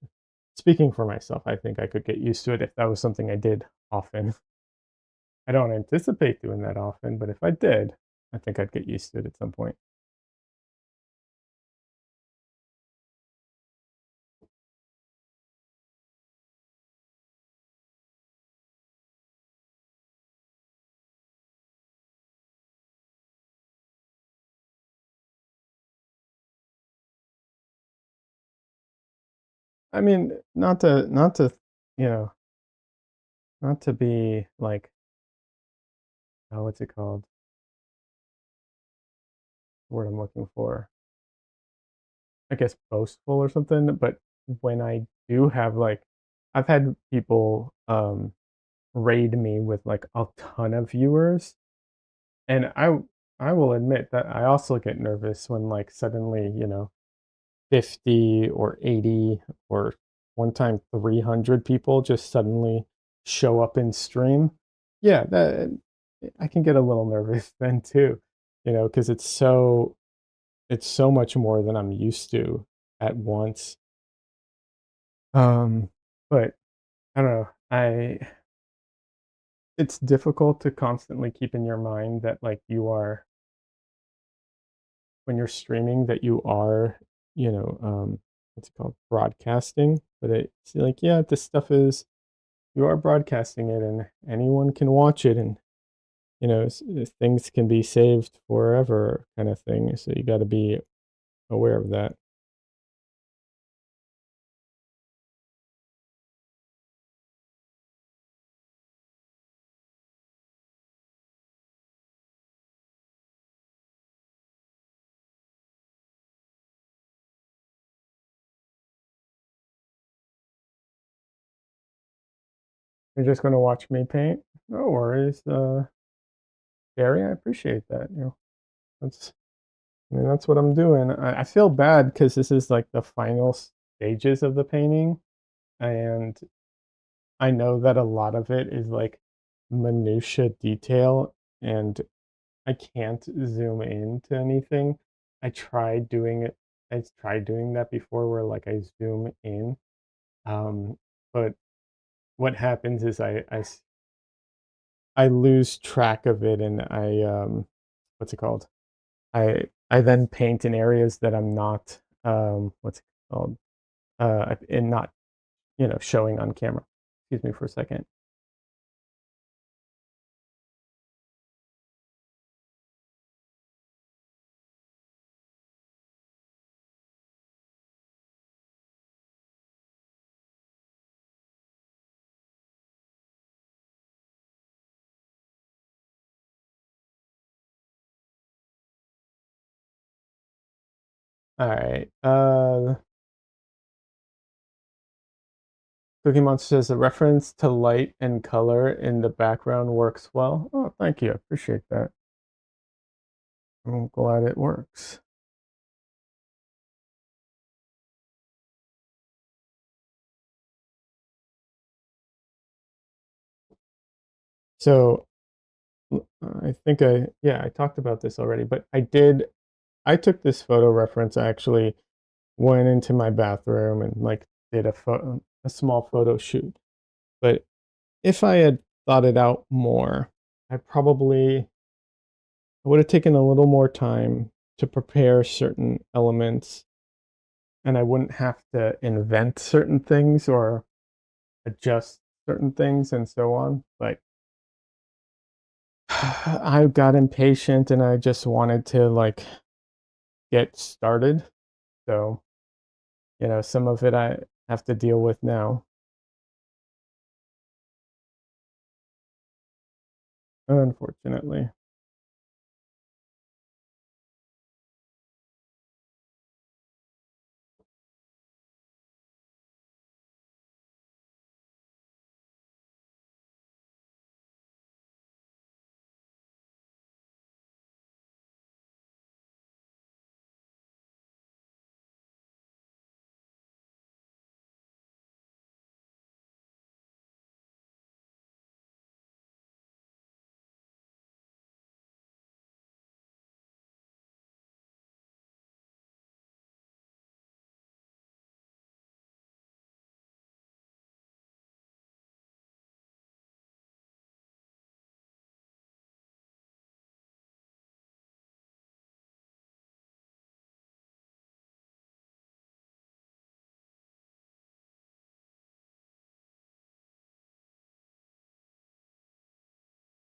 Speaking for myself, I think I could get used to it if that was something I did often. I don't anticipate doing that often, but if I did, I think I'd get used to it at some point. I mean, you know, not to be like, what's it called? The word I'm looking for. I guess boastful or something, but when I do have like I've had people raid me with like a ton of viewers, and I will admit that I also get nervous when like suddenly, 50 or 80 or one time 300 people just suddenly show up in stream. Yeah, that I can get a little nervous then too, because it's so much more than I'm used to at once. Um, but I don't know. I It's difficult to constantly keep in your mind that like you are when you're streaming that you are, what's it called? Broadcasting. But it's like, yeah, this stuff is you are broadcasting it and anyone can watch it and things can be saved forever kind of thing. So you got to be aware of that. You're just going to watch me paint? No worries. Gary, I appreciate that. That's I mean, that's what I'm doing. I feel bad because this is like the final stages of the painting, and I know that a lot of it is like minutia detail, and I can't zoom into anything. I tried doing it. I tried doing that before, where like I zoom in, um, but what happens is I lose track of it, and what's it called? I then paint in areas that I'm not what's it called? And not, showing on camera. Excuse me for a second. All right. Cookie Monster says the reference to light and color in the background works well. Oh, thank you. I appreciate that. I'm glad it works. So I think yeah, I talked about this already, but I took this photo reference. I actually went into my bathroom and like did a small photo shoot. But if I had thought it out more, I would have taken a little more time to prepare certain elements, and I wouldn't have to invent certain things or adjust certain things and so on. But I got impatient and I just wanted to like get started. So, some of it I have to deal with now, unfortunately.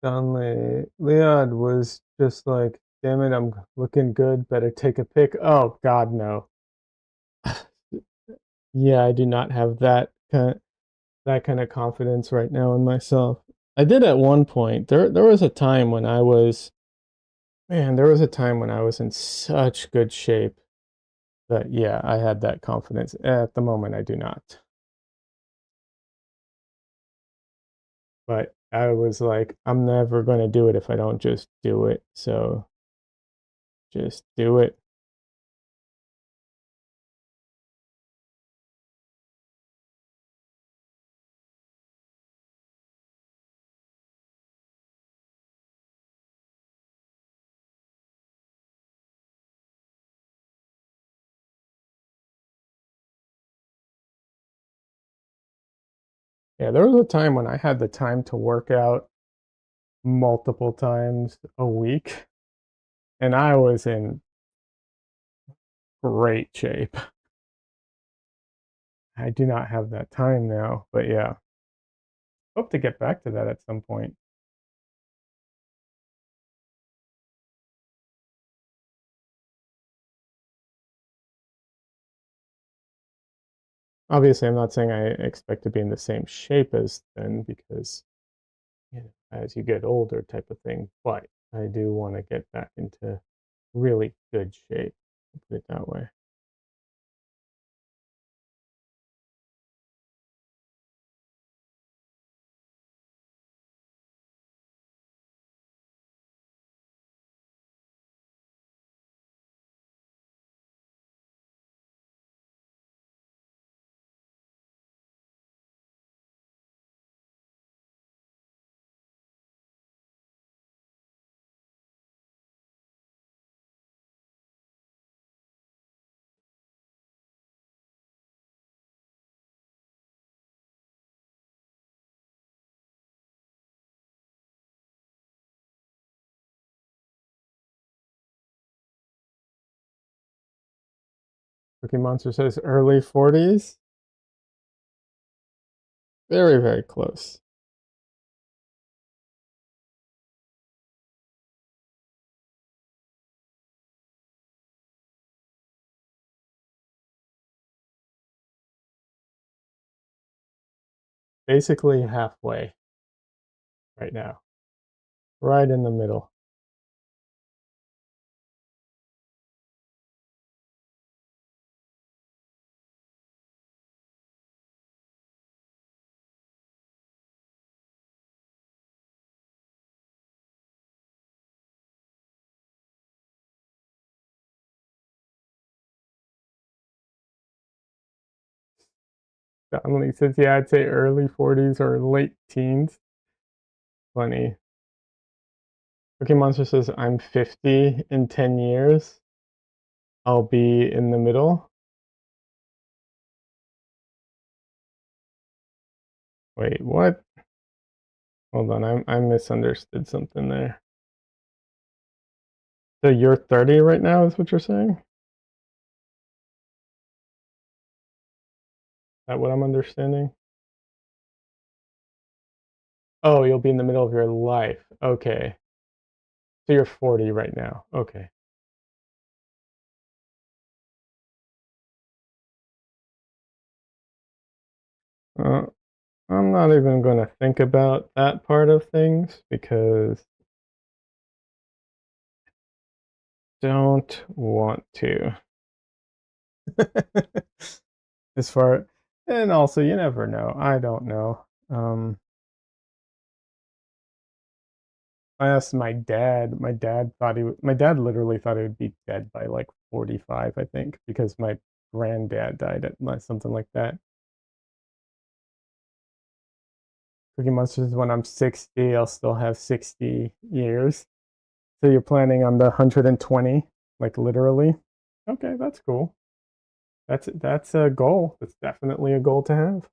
Stanley Leon was just like, "Damn it, I'm looking good. Better take a pic." Oh God, no. Yeah, I do not have that kind of confidence right now in myself. I did at one point. There was a time when I was man, there was a time when I was in such good shape that yeah, I had that confidence. At the moment, I do not. But I was like, I'm never going to do it if I don't just do it. So just do it. Yeah, there was a time when I had the time to work out multiple times a week, and I was in great shape. I do not have that time now, but yeah, hope to get back to that at some point. Obviously, I'm not saying I expect to be in the same shape as then because, as you get older type of thing, but I do want to get back into really good shape, put it that way. Cookie Monster says early 40s. Very, very close. Basically halfway right now, right in the middle. Donnelly says, yeah, I'd say early 40s or late teens. Funny. Cookie Monster says, I'm 50 in 10 years. I'll be in the middle. Wait, what? Hold on, I misunderstood something there. So you're 30 right now, is what you're saying? Is that what I'm understanding? Oh, you'll be in the middle of your life. Okay. So you're 40 right now. Okay. Uh, I'm not even going to think about that part of things because don't want to. As far and also you never know. I don't know. I asked my dad. My dad literally thought he would be dead by like 45, I think, because my granddad died at like something like that. Cookie Monster says when I'm 60, I'll still have 60 years. So you're planning on the 120, like literally? Okay, that's cool. That's a goal. That's definitely a goal to have.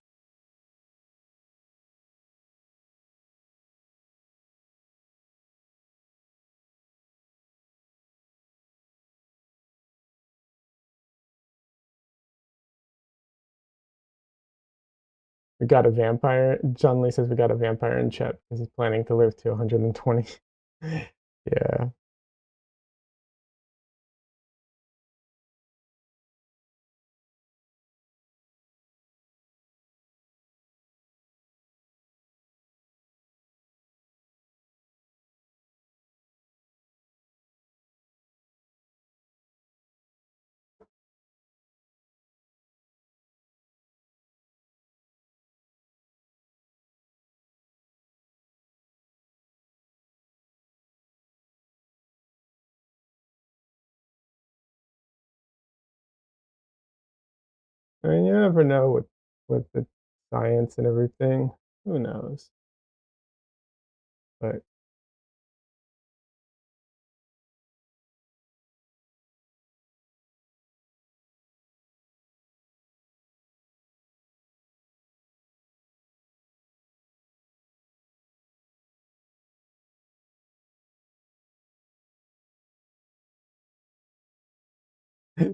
We got a vampire. John Lee says we got a vampire in chat because he's planning to live to 120. Yeah. I mean, you never know with the science and everything. Who knows? But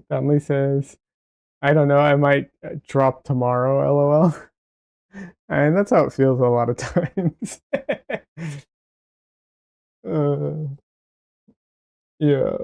Family says, I don't know, I might drop tomorrow, lol. And that's how it feels a lot of times. uh, yeah.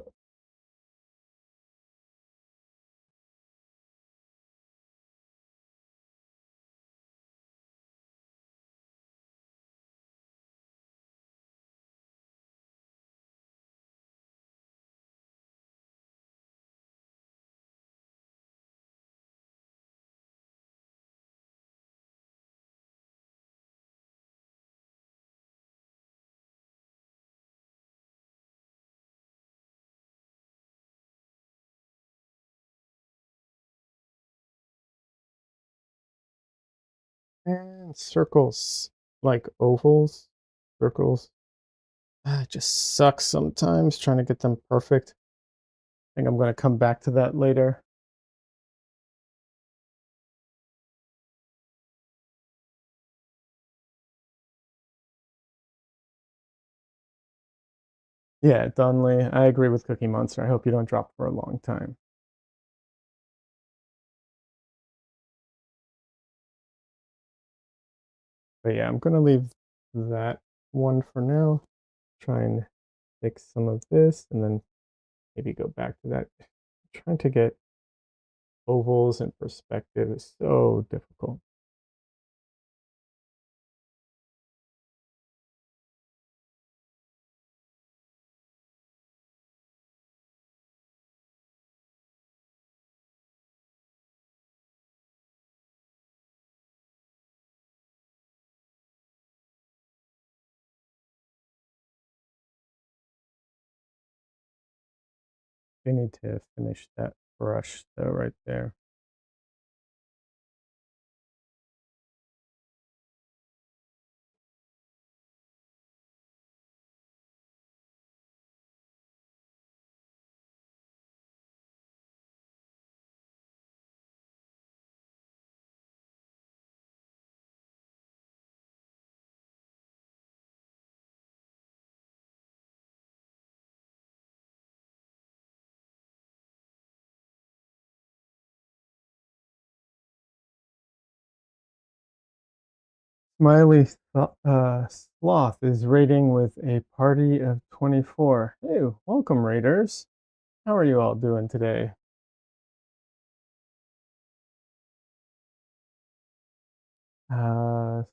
And circles, like ovals, circles. It just sucks sometimes trying to get them perfect. I think I'm going to come back to that later. Yeah, Dunley, I agree with Cookie Monster. I hope you don't drop for a long time. But yeah, I'm going to leave that one for now. Try and fix some of this and then maybe go back to that. Trying to get ovals in perspective is so difficult. I need to finish that brush though right there. Smiley Sloth is raiding with a party of 24. Hey, welcome raiders. How are you all doing today? Uh,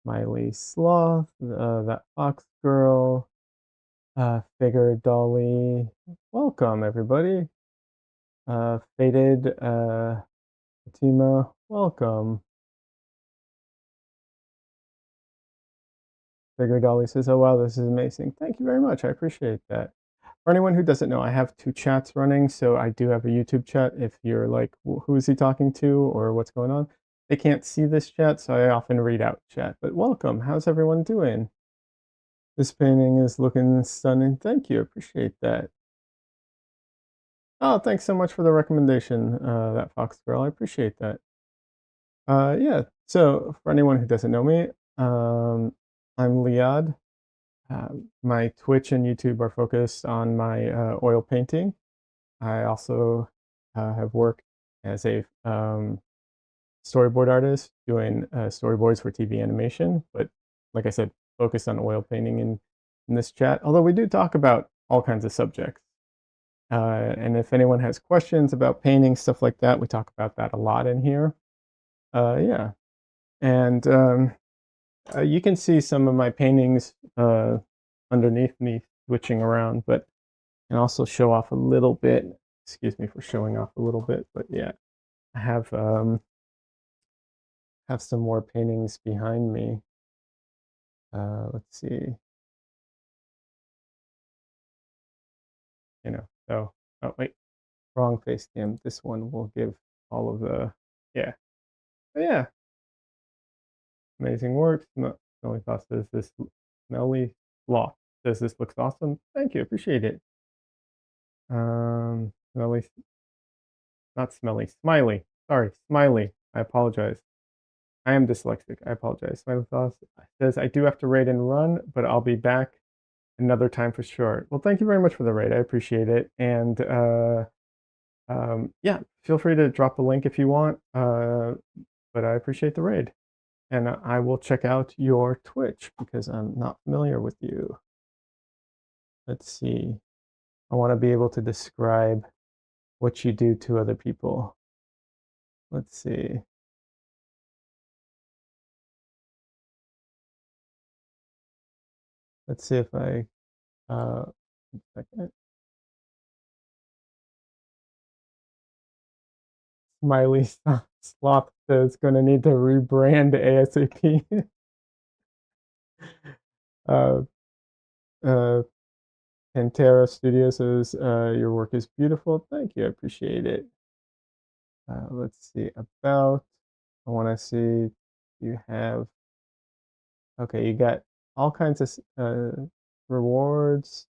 Smiley Sloth, that Fox Girl, Figure Dolly. Welcome everybody. Faded, Fatima, welcome. Figure Dolly says, oh wow, this is amazing. Thank you very much. I appreciate that. For anyone who doesn't know, I have two chats running. So I do have a YouTube chat. If you're like, who is he talking to or what's going on? They can't see this chat, so I often read out chat. But welcome. How's everyone doing? This painting is looking stunning. Thank you. Appreciate that. Oh, thanks so much for the recommendation, that Fox Girl. I appreciate that. Yeah. So for anyone who doesn't know me, I'm Liad. My Twitch and YouTube are focused on my oil painting. I also have worked as a storyboard artist doing storyboards for TV animation, but like I said, focused on oil painting in this chat. Although we do talk about all kinds of subjects. And if anyone has questions about painting, stuff like that, we talk about that a lot in here. Yeah. And you can see some of my paintings underneath me switching around, but I can also show off a little bit. Excuse me for showing off a little bit, but yeah, I have some more paintings behind me. Let's see, so, oh wait, wrong face cam. This one will give all of the, yeah, but yeah, amazing work. Smelly Thoughts says this, Smelly Sloth says this looks awesome. Thank you, appreciate it. Smelly, not Smelly, Smiley. Sorry, Smiley. I apologize. I am dyslexic. I apologize. Smiley Thoughts says I do have to raid and run, but I'll be back another time for sure. Well, thank you very much for the raid. I appreciate it. And yeah, feel free to drop a link if you want. But I appreciate the raid. And I will check out your Twitch because I'm not familiar with you. Let's see. I want to be able to describe what you do to other people. Let's see. Let's see if I, one second. Smiley Sloth says going to need to rebrand ASAP. Pantera Studio says your work is beautiful. Thank you. I appreciate it. Let's see about. I want to see you have. Okay, you got all kinds of rewards,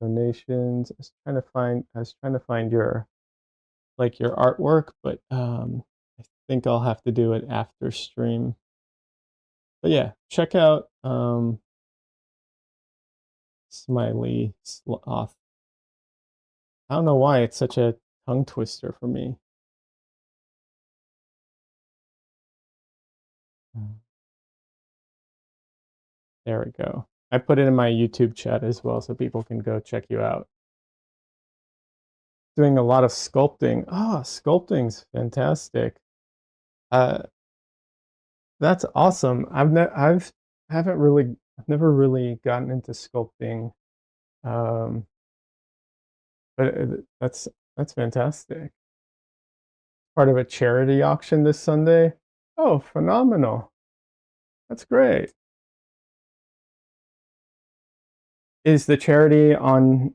donations. I was trying to find your your artwork, but I think I'll have to do it after stream. But yeah, check out Smiley Sloth. I don't know why it's such a tongue twister for me. There we go. I put it in my YouTube chat as well so people can go check you out. Doing a lot of sculpting. Oh, sculpting's fantastic. That's awesome. I've never really gotten into sculpting. But that's fantastic. Part of a charity auction this Sunday. Oh, phenomenal. That's great. Is the charity on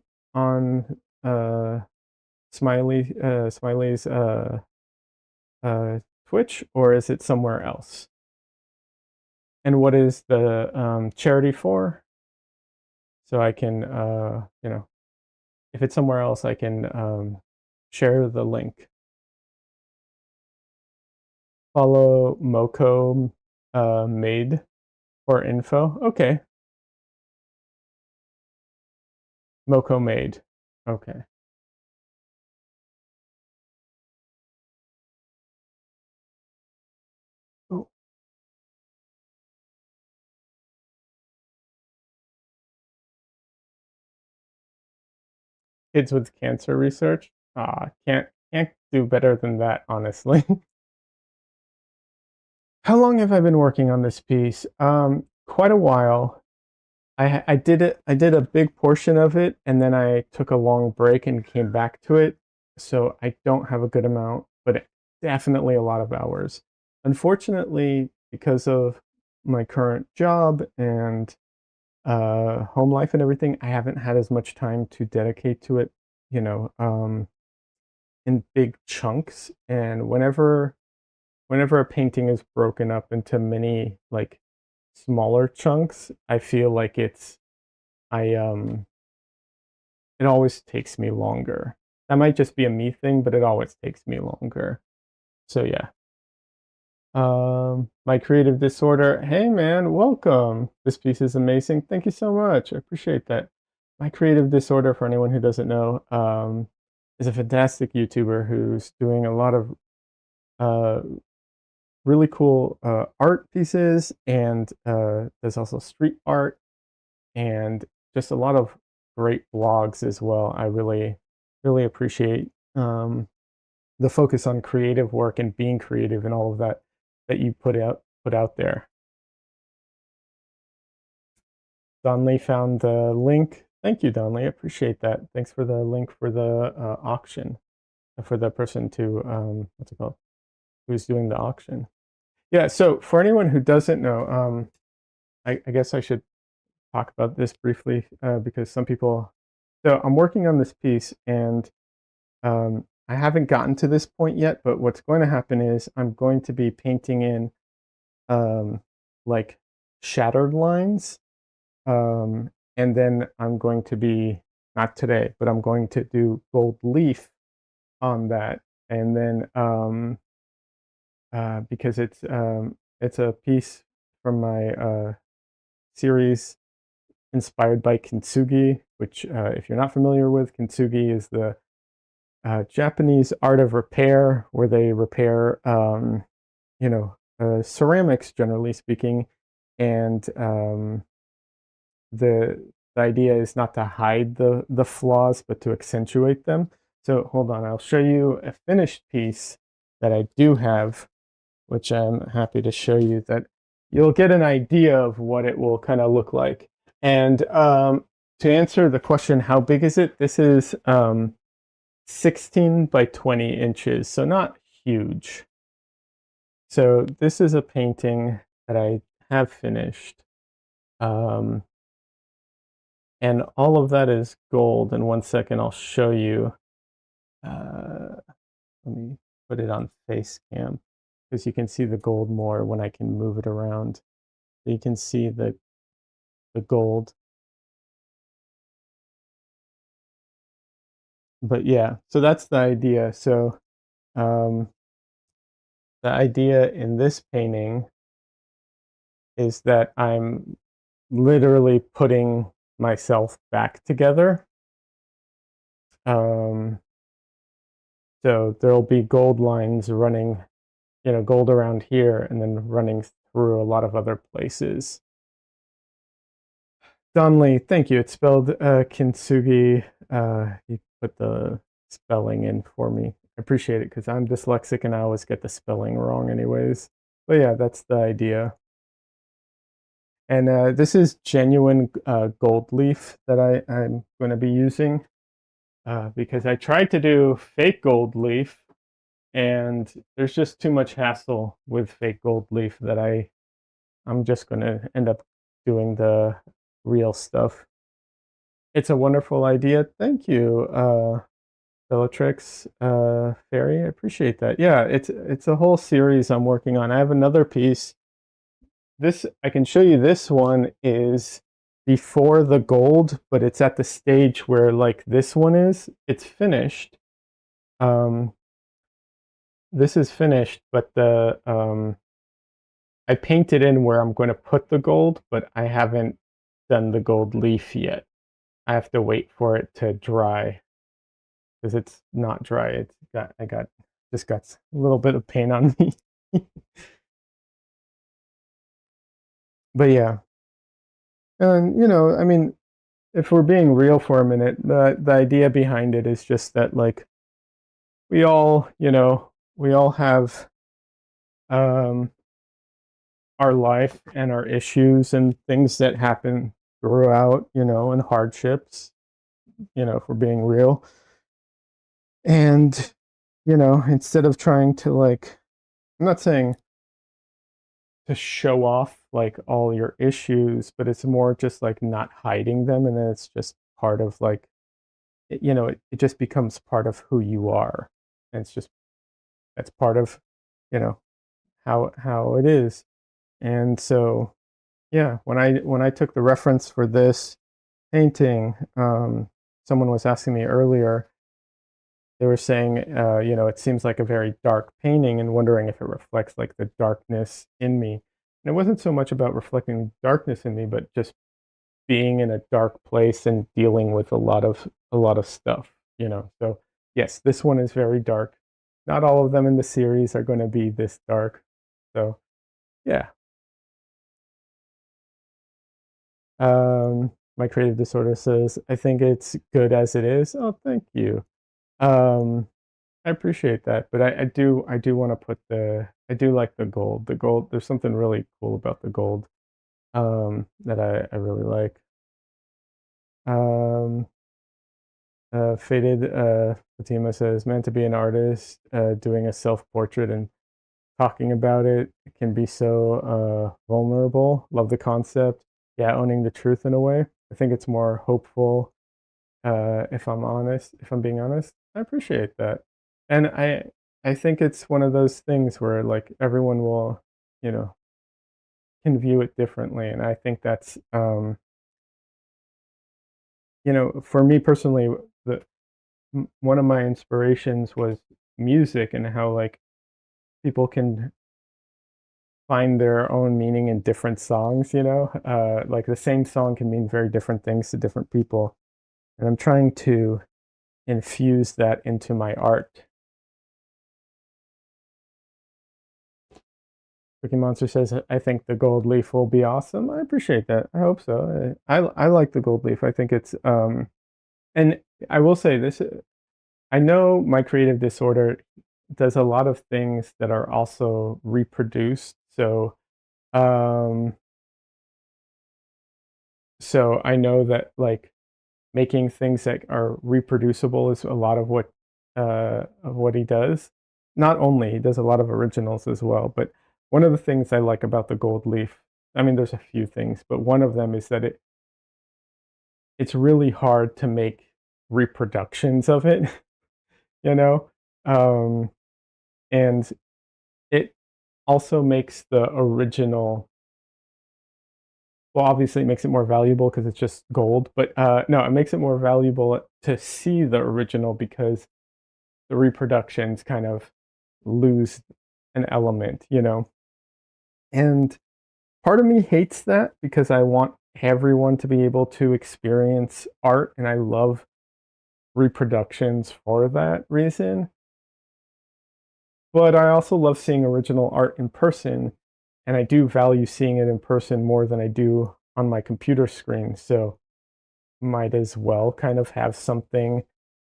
Smiley's Twitch, or is it somewhere else? And what is the charity for? So I can, if it's somewhere else, I can share the link. Follow Moko Made for info. Okay. Moko Made. Okay. Oh. Kids with cancer research. Can't do better than that, honestly. How long have I been working on this piece? Quite a while. I did a big portion of it, and then I took a long break and came back to it. So I don't have a good amount, but definitely a lot of hours. Unfortunately, because of my current job and home life and everything, I haven't had as much time to dedicate to it, in big chunks. And whenever a painting is broken up into many smaller chunks, I feel like it always takes me longer. That might just be a me thing, but it always takes me longer. So yeah. My creative disorder. Hey man, welcome. This piece is amazing. Thank you so much. I appreciate that. My creative disorder, for anyone who doesn't know, is a fantastic YouTuber who's doing a lot of uh, really cool art pieces, and there's also street art and just a lot of great blogs as well. I really appreciate the focus on creative work and being creative and all of that that you put out there. Donley found the link. Thank you, Donley. I appreciate that. Thanks for the link for the auction, for the person to what's it called, who's doing the auction. Yeah. So for anyone who doesn't know, I guess I should talk about this briefly because some people. So I'm working on this piece, and I haven't gotten to this point yet. But what's going to happen is I'm going to be painting in um, like shattered lines. And then I'm going to be, not today, but I'm going to do gold leaf on that. And then because it's a piece from my series inspired by kintsugi, which if you're not familiar with, kintsugi is the Japanese art of repair, where they repair ceramics, generally speaking, and the idea is not to hide the flaws, but to accentuate them. So hold on, I'll show you a finished piece that I do have, which I'm happy to show you, that you'll get an idea of what it will kind of look like. And to answer the question, how big is it? This is 16 by 20 inches, so not huge. So this is a painting that I have finished. And all of that is gold. In 1 second, I'll show you. Let me put it on face cam because you can see the gold more when I can move it around. So you can see the gold. But yeah, so that's the idea. So the idea in this painting is that I'm literally putting myself back together. So there'll be gold lines running, gold around here and then running through a lot of other places. Donley, thank you. It's spelled kintsugi. You put the spelling in for me. I appreciate it because I'm dyslexic and I always get the spelling wrong anyways. But yeah, that's the idea. And this is genuine gold leaf that I'm going to be using because I tried to do fake gold leaf, and there's just too much hassle with fake gold leaf that I'm just going to end up doing the real stuff. It's a wonderful idea. Thank you, Bellatrix Fairy. I appreciate that. Yeah, it's a whole series I'm working on. I have another piece. This, I can show you. This one is before the gold, but it's at the stage where like this one is. It's finished. This is finished, but I painted in where I'm going to put the gold, but I haven't done the gold leaf yet. I have to wait for it to dry because it's not dry. I just got a little bit of paint on me. But yeah, and I mean, if we're being real for a minute, the idea behind it is just that like we all, we all have um our life and our issues and things that happen throughout, and hardships, if we're being real. And, instead of trying to like, I'm not saying to show off like all your issues, but it's more just like not hiding them. And then it's just part of like, it just becomes part of who you are. And it's just, that's part of, you know, how it is. And so, yeah, when I took the reference for this painting, someone was asking me earlier, they were saying, it seems like a very dark painting and wondering if it reflects like the darkness in me. And it wasn't so much about reflecting darkness in me, but just being in a dark place and dealing with a lot of stuff, So yes, this one is very dark. not all of them in the series are going to be this dark. So yeah. My creative disorder says, I think it's good as it is. Oh, thank you. Um, I appreciate that, but I do want to put I do like the gold. The gold, there's something really cool about the gold that I really like. Um, Faded Fatima says, meant to be an artist, doing a self-portrait and talking about it can be so vulnerable. Love the concept. Yeah, owning the truth in a way. I think it's more hopeful. If I'm honest, if I'm being honest, I appreciate that, and I think it's one of those things where like everyone will, you know, can view it differently, and I think that's for me personally, the one of my inspirations was music and how like people can find their own meaning in different songs, like the same song can mean very different things to different people. And I'm trying to infuse that into my art. Cookie Monster says, I think the gold leaf will be awesome. I appreciate that. I hope so. I like the gold leaf. I think it's, and I will say this, I know my creative disorder does a lot of things that are also reproduced. Um, so I know that like making things that are reproducible is a lot of what he does. Not only he does a lot of originals as well, but one of the things I like about the gold leaf, I mean, there's a few things, but one of them is that it's really hard to make reproductions of it, you know, um, and it also makes the original. Well, obviously, it makes it more valuable because it's just gold. But no, it makes it more valuable to see the original because the reproductions kind of lose an element. And part of me hates that because I want everyone to be able to experience art, and I love reproductions for that reason. But I also love seeing original art in person, and I do value seeing it in person more than I do on my computer screen. So might as well kind of have something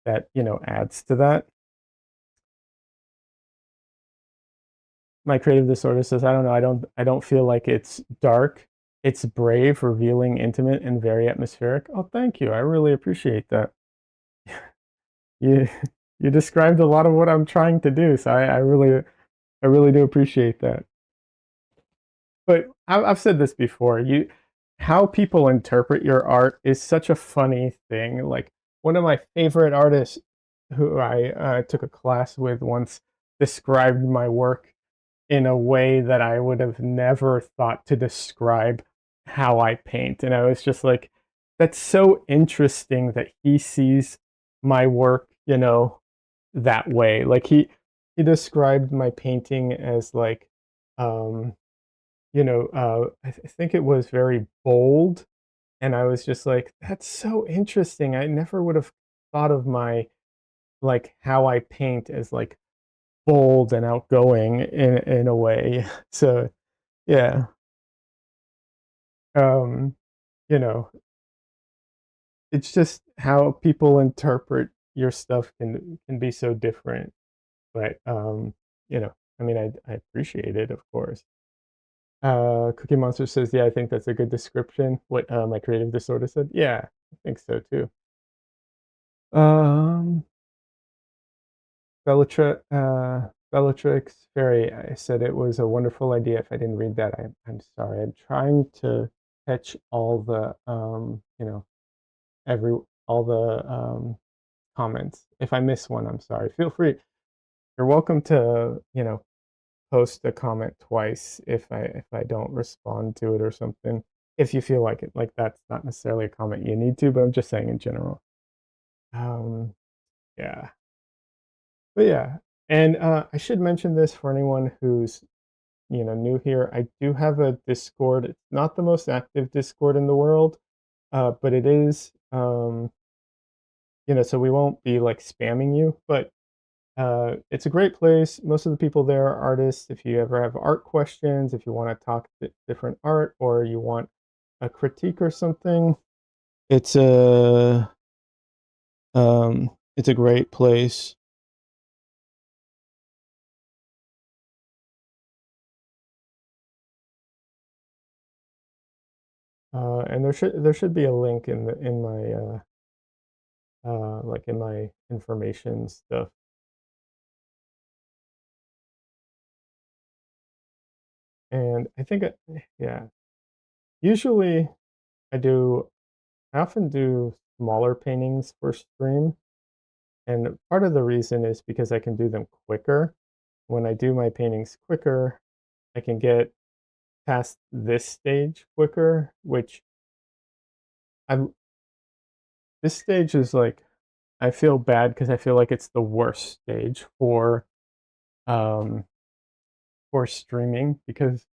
that, adds to that. My creative disorder says, I don't know, I don't feel like it's dark. It's brave, revealing, intimate, and very atmospheric. Oh, thank you. I really appreciate that. You you described a lot of what I'm trying to do, so I really do appreciate that. But I've said this before. How people interpret your art is such a funny thing. Like one of my favorite artists, who I took a class with once, described my work in a way that I would have never thought to describe how I paint. And I was just like, that's so interesting that he sees my work, that way. Like he described my painting as like, um, I think it was very bold. And I was just like, that's so interesting. I never would have thought of my, like, how I paint as like bold and outgoing in a way. So yeah, um, you know, it's just how people interpret your stuff can be so different. But I mean, I appreciate it, of course. Cookie Monster says, yeah, I think that's a good description. What my creative disorder said. Yeah, I think so too. Um, Bellatrix Ferry, I said it was a wonderful idea. If I didn't read that, I'm sorry. I'm trying to catch all the every all the comments. If I miss one, I'm sorry. Feel free. You're welcome to, post a comment twice if I don't respond to it or something. If you feel like it. Like that's not necessarily a comment you need to, but I'm just saying in general. Um, yeah. But yeah. And I should mention this for anyone who's, new here. I do have a Discord. It's not the most active Discord in the world, but it is so we won't be like spamming you, but It's a great place. Most of the people there are artists. If you ever have art questions, if you want to talk different art, or you want a critique or something, it's a it's a great place. And there should be a link in my like in my information stuff. And I think yeah, usually I do I often do smaller paintings for stream, and part of the reason is because I can do them quicker. When I do my paintings quicker, I can get past this stage quicker, which I'm this stage is like I feel bad because I feel like it's the worst stage um for streaming because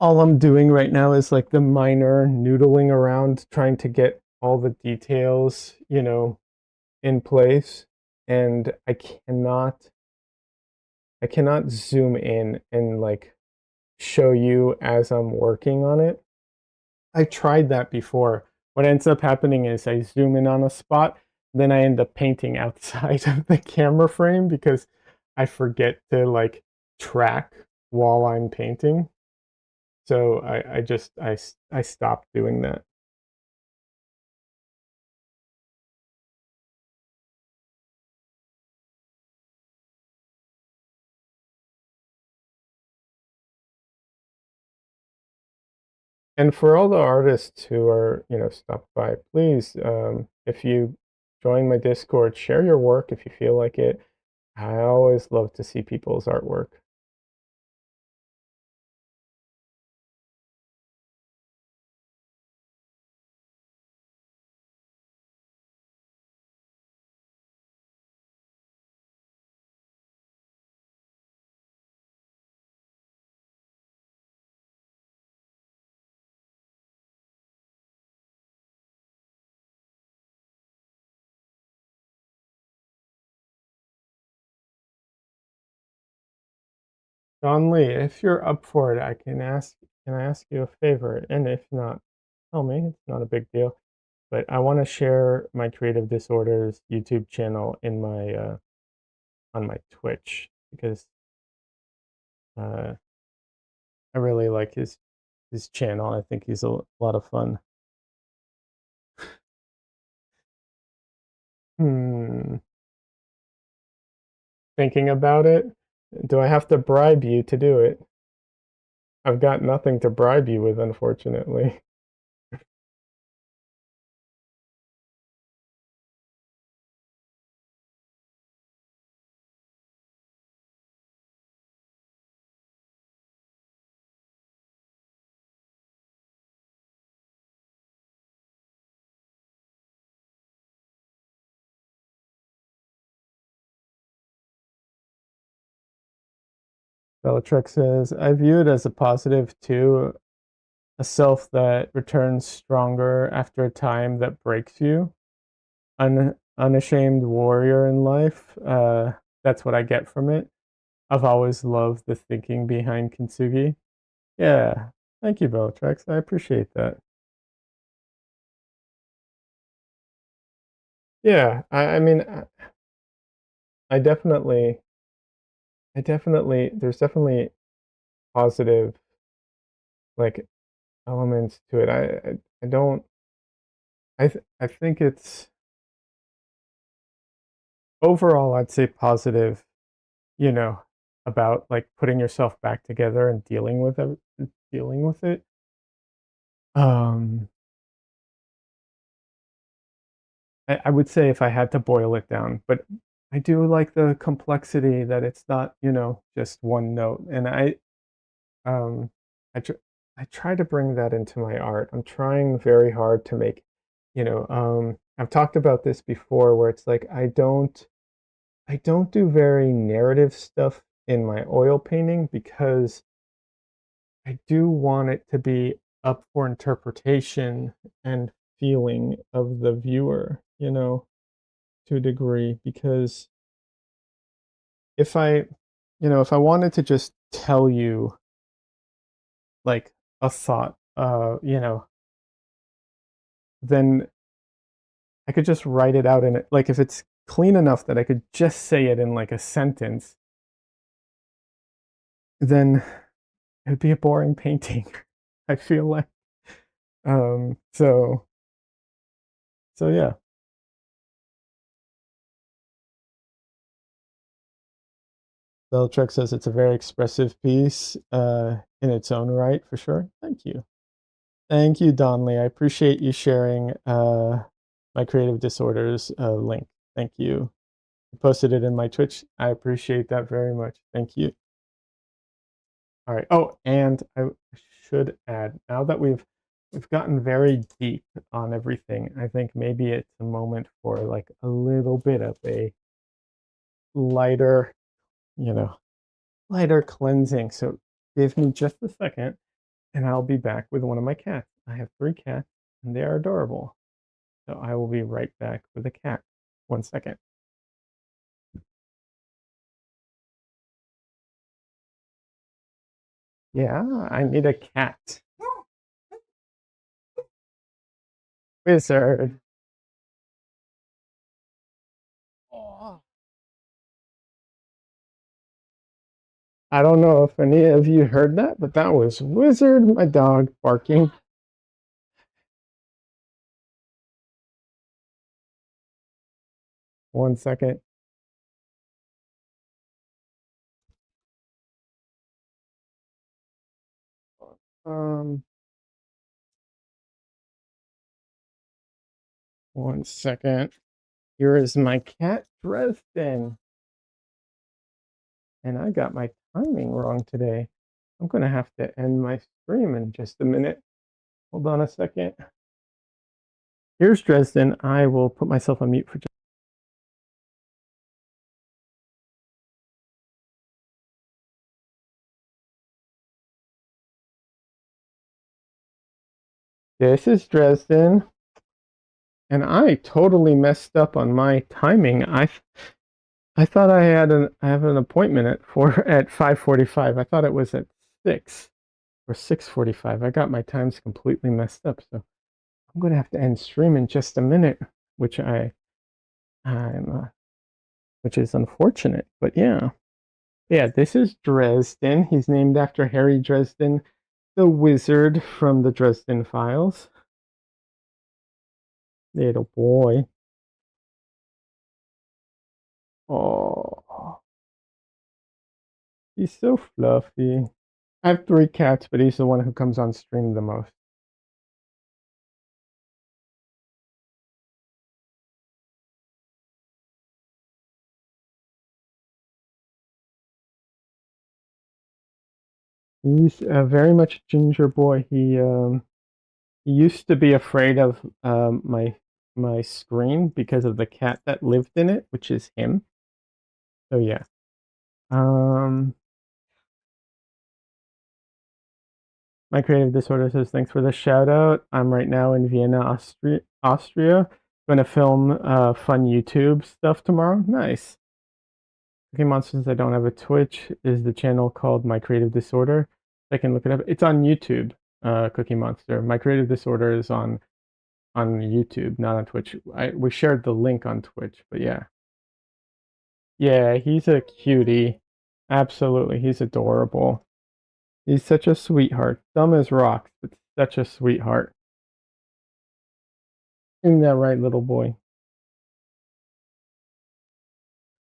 all I'm doing right now is like the minor noodling around trying to get all the details, in place, and I cannot zoom in and like show you as I'm working on it. I tried that before. What ends up happening is I zoom in on a spot, then I end up painting outside of the camera frame because I forget to like track while I'm painting. So I stopped doing that. And for all the artists who are, stopped by, please, if you join my Discord, share your work if you feel like it. I always love to see people's artwork. Don Lee, if you're up for it, can I ask you a favor? And if not, tell me, it's not a big deal. But I want to share my Creative Disorders YouTube channel in my on my Twitch because uh, I really like his channel. I think he's a lot of fun. Hmm. Thinking about it. Do I have to bribe you to do it? I've got nothing to bribe you with, unfortunately. Bellatrix says, I view it as a positive too, a self that returns stronger after a time that breaks you. Unashamed warrior in life. That's what I get from it. I've always loved the thinking behind Kintsugi. Yeah, thank you, Bellatrix. I appreciate that. Yeah, I mean, I definitely, there's definitely positive like elements to it. I don't, I think it's overall, I'd say positive, you know, about like putting yourself back together and dealing with it. Um, I would say if I had to boil it down, but I do like the complexity that it's not, just one note. And um, I, tr- I try to bring that into my art. I'm trying very hard to make, I've talked about this before where it's like, I don't do very narrative stuff in my oil painting because I do want it to be up for interpretation and feeling of the viewer. to a degree, because if I, if I wanted to just tell you like a thought, then I could just write it out in it. Like if it's clean enough that I could just say it in like a sentence, then it'd be a boring painting. I feel like. Um, so so yeah. Beltrek says it's a very expressive piece in its own right, for sure. Thank you. Thank you, Donley. I appreciate you sharing my creative disorders link. Thank you. I posted it in my Twitch. I appreciate that very much. Thank you. All right. Oh, and I should add, now that we've gotten very deep on everything, I think maybe it's a moment for like a little bit of a lighter, you know, lighter cleansing. So give me just a second and I'll be back with one of my cats. I have 3 cats and they are adorable. So I will be right back with a cat. 1 second. Yeah, I need a cat. Wizard. Oh. I don't know if any of you heard that, but that was Wizard, my dog, barking. 1 second. Um, 1 second. Here is my cat, Dresden. And I got my timing wrong today. I'm going to have to end my stream in just a minute. Hold on a second. Here's Dresden. I will put myself on mute for just. This is Dresden. And I totally messed up on my timing. I thought I have an appointment at 5:45. I thought it was at 6 or 6:45. I got my times completely messed up. So I'm going to have to end stream in just a minute, which which is unfortunate. But yeah. Yeah, this is Dresden. He's named after Harry Dresden, the wizard from the Dresden Files. Little boy. Oh, he's so fluffy. I have 3 cats, but he's the one who comes on stream the most. He's very much a ginger boy. He used to be afraid of my screen because of the cat that lived in it, which is him. So yeah. My creative disorder says, thanks for the shout out. I'm right now in Vienna, Austria. Going to film fun YouTube stuff tomorrow. Nice. Cookie Monster, since I don't have a Twitch, is the channel called My Creative Disorder. I can look it up. It's on YouTube, Cookie Monster. My Creative Disorder is on YouTube, not on Twitch. We shared the link on Twitch, but yeah. Yeah, he's a cutie. Absolutely. He's adorable. He's such a sweetheart. Dumb as rocks, but such a sweetheart. Isn't that right, little boy?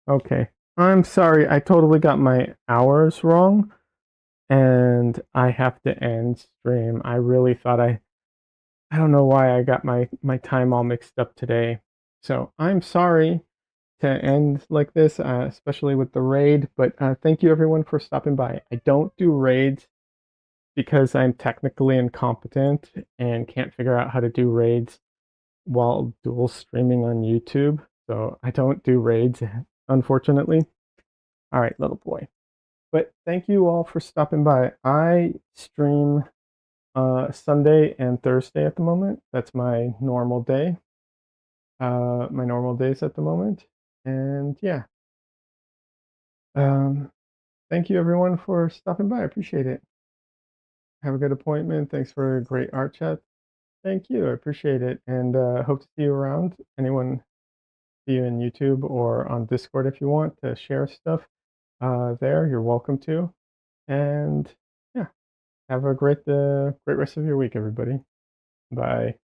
Okay. I'm sorry. I totally got my hours wrong, and I have to end stream. I really thought I don't know why I got my time all mixed up today. So I'm sorry to end like this, especially with the raid, but thank you everyone for stopping by. I don't do raids because I'm technically incompetent and can't figure out how to do raids while dual streaming on YouTube. So I don't do raids, unfortunately. All right, little boy. But thank you all for stopping by. I stream Sunday and Thursday at the moment. That's my normal day. my normal days at the moment. And yeah, um, thank you everyone for stopping by. I appreciate it. Have a good appointment. Thanks for a great art chat. Thank you. I appreciate it. And hope to see you around. Anyone see you in YouTube or on Discord if you want to share stuff there. You're welcome to. And yeah, have a great rest of your week, everybody. Bye.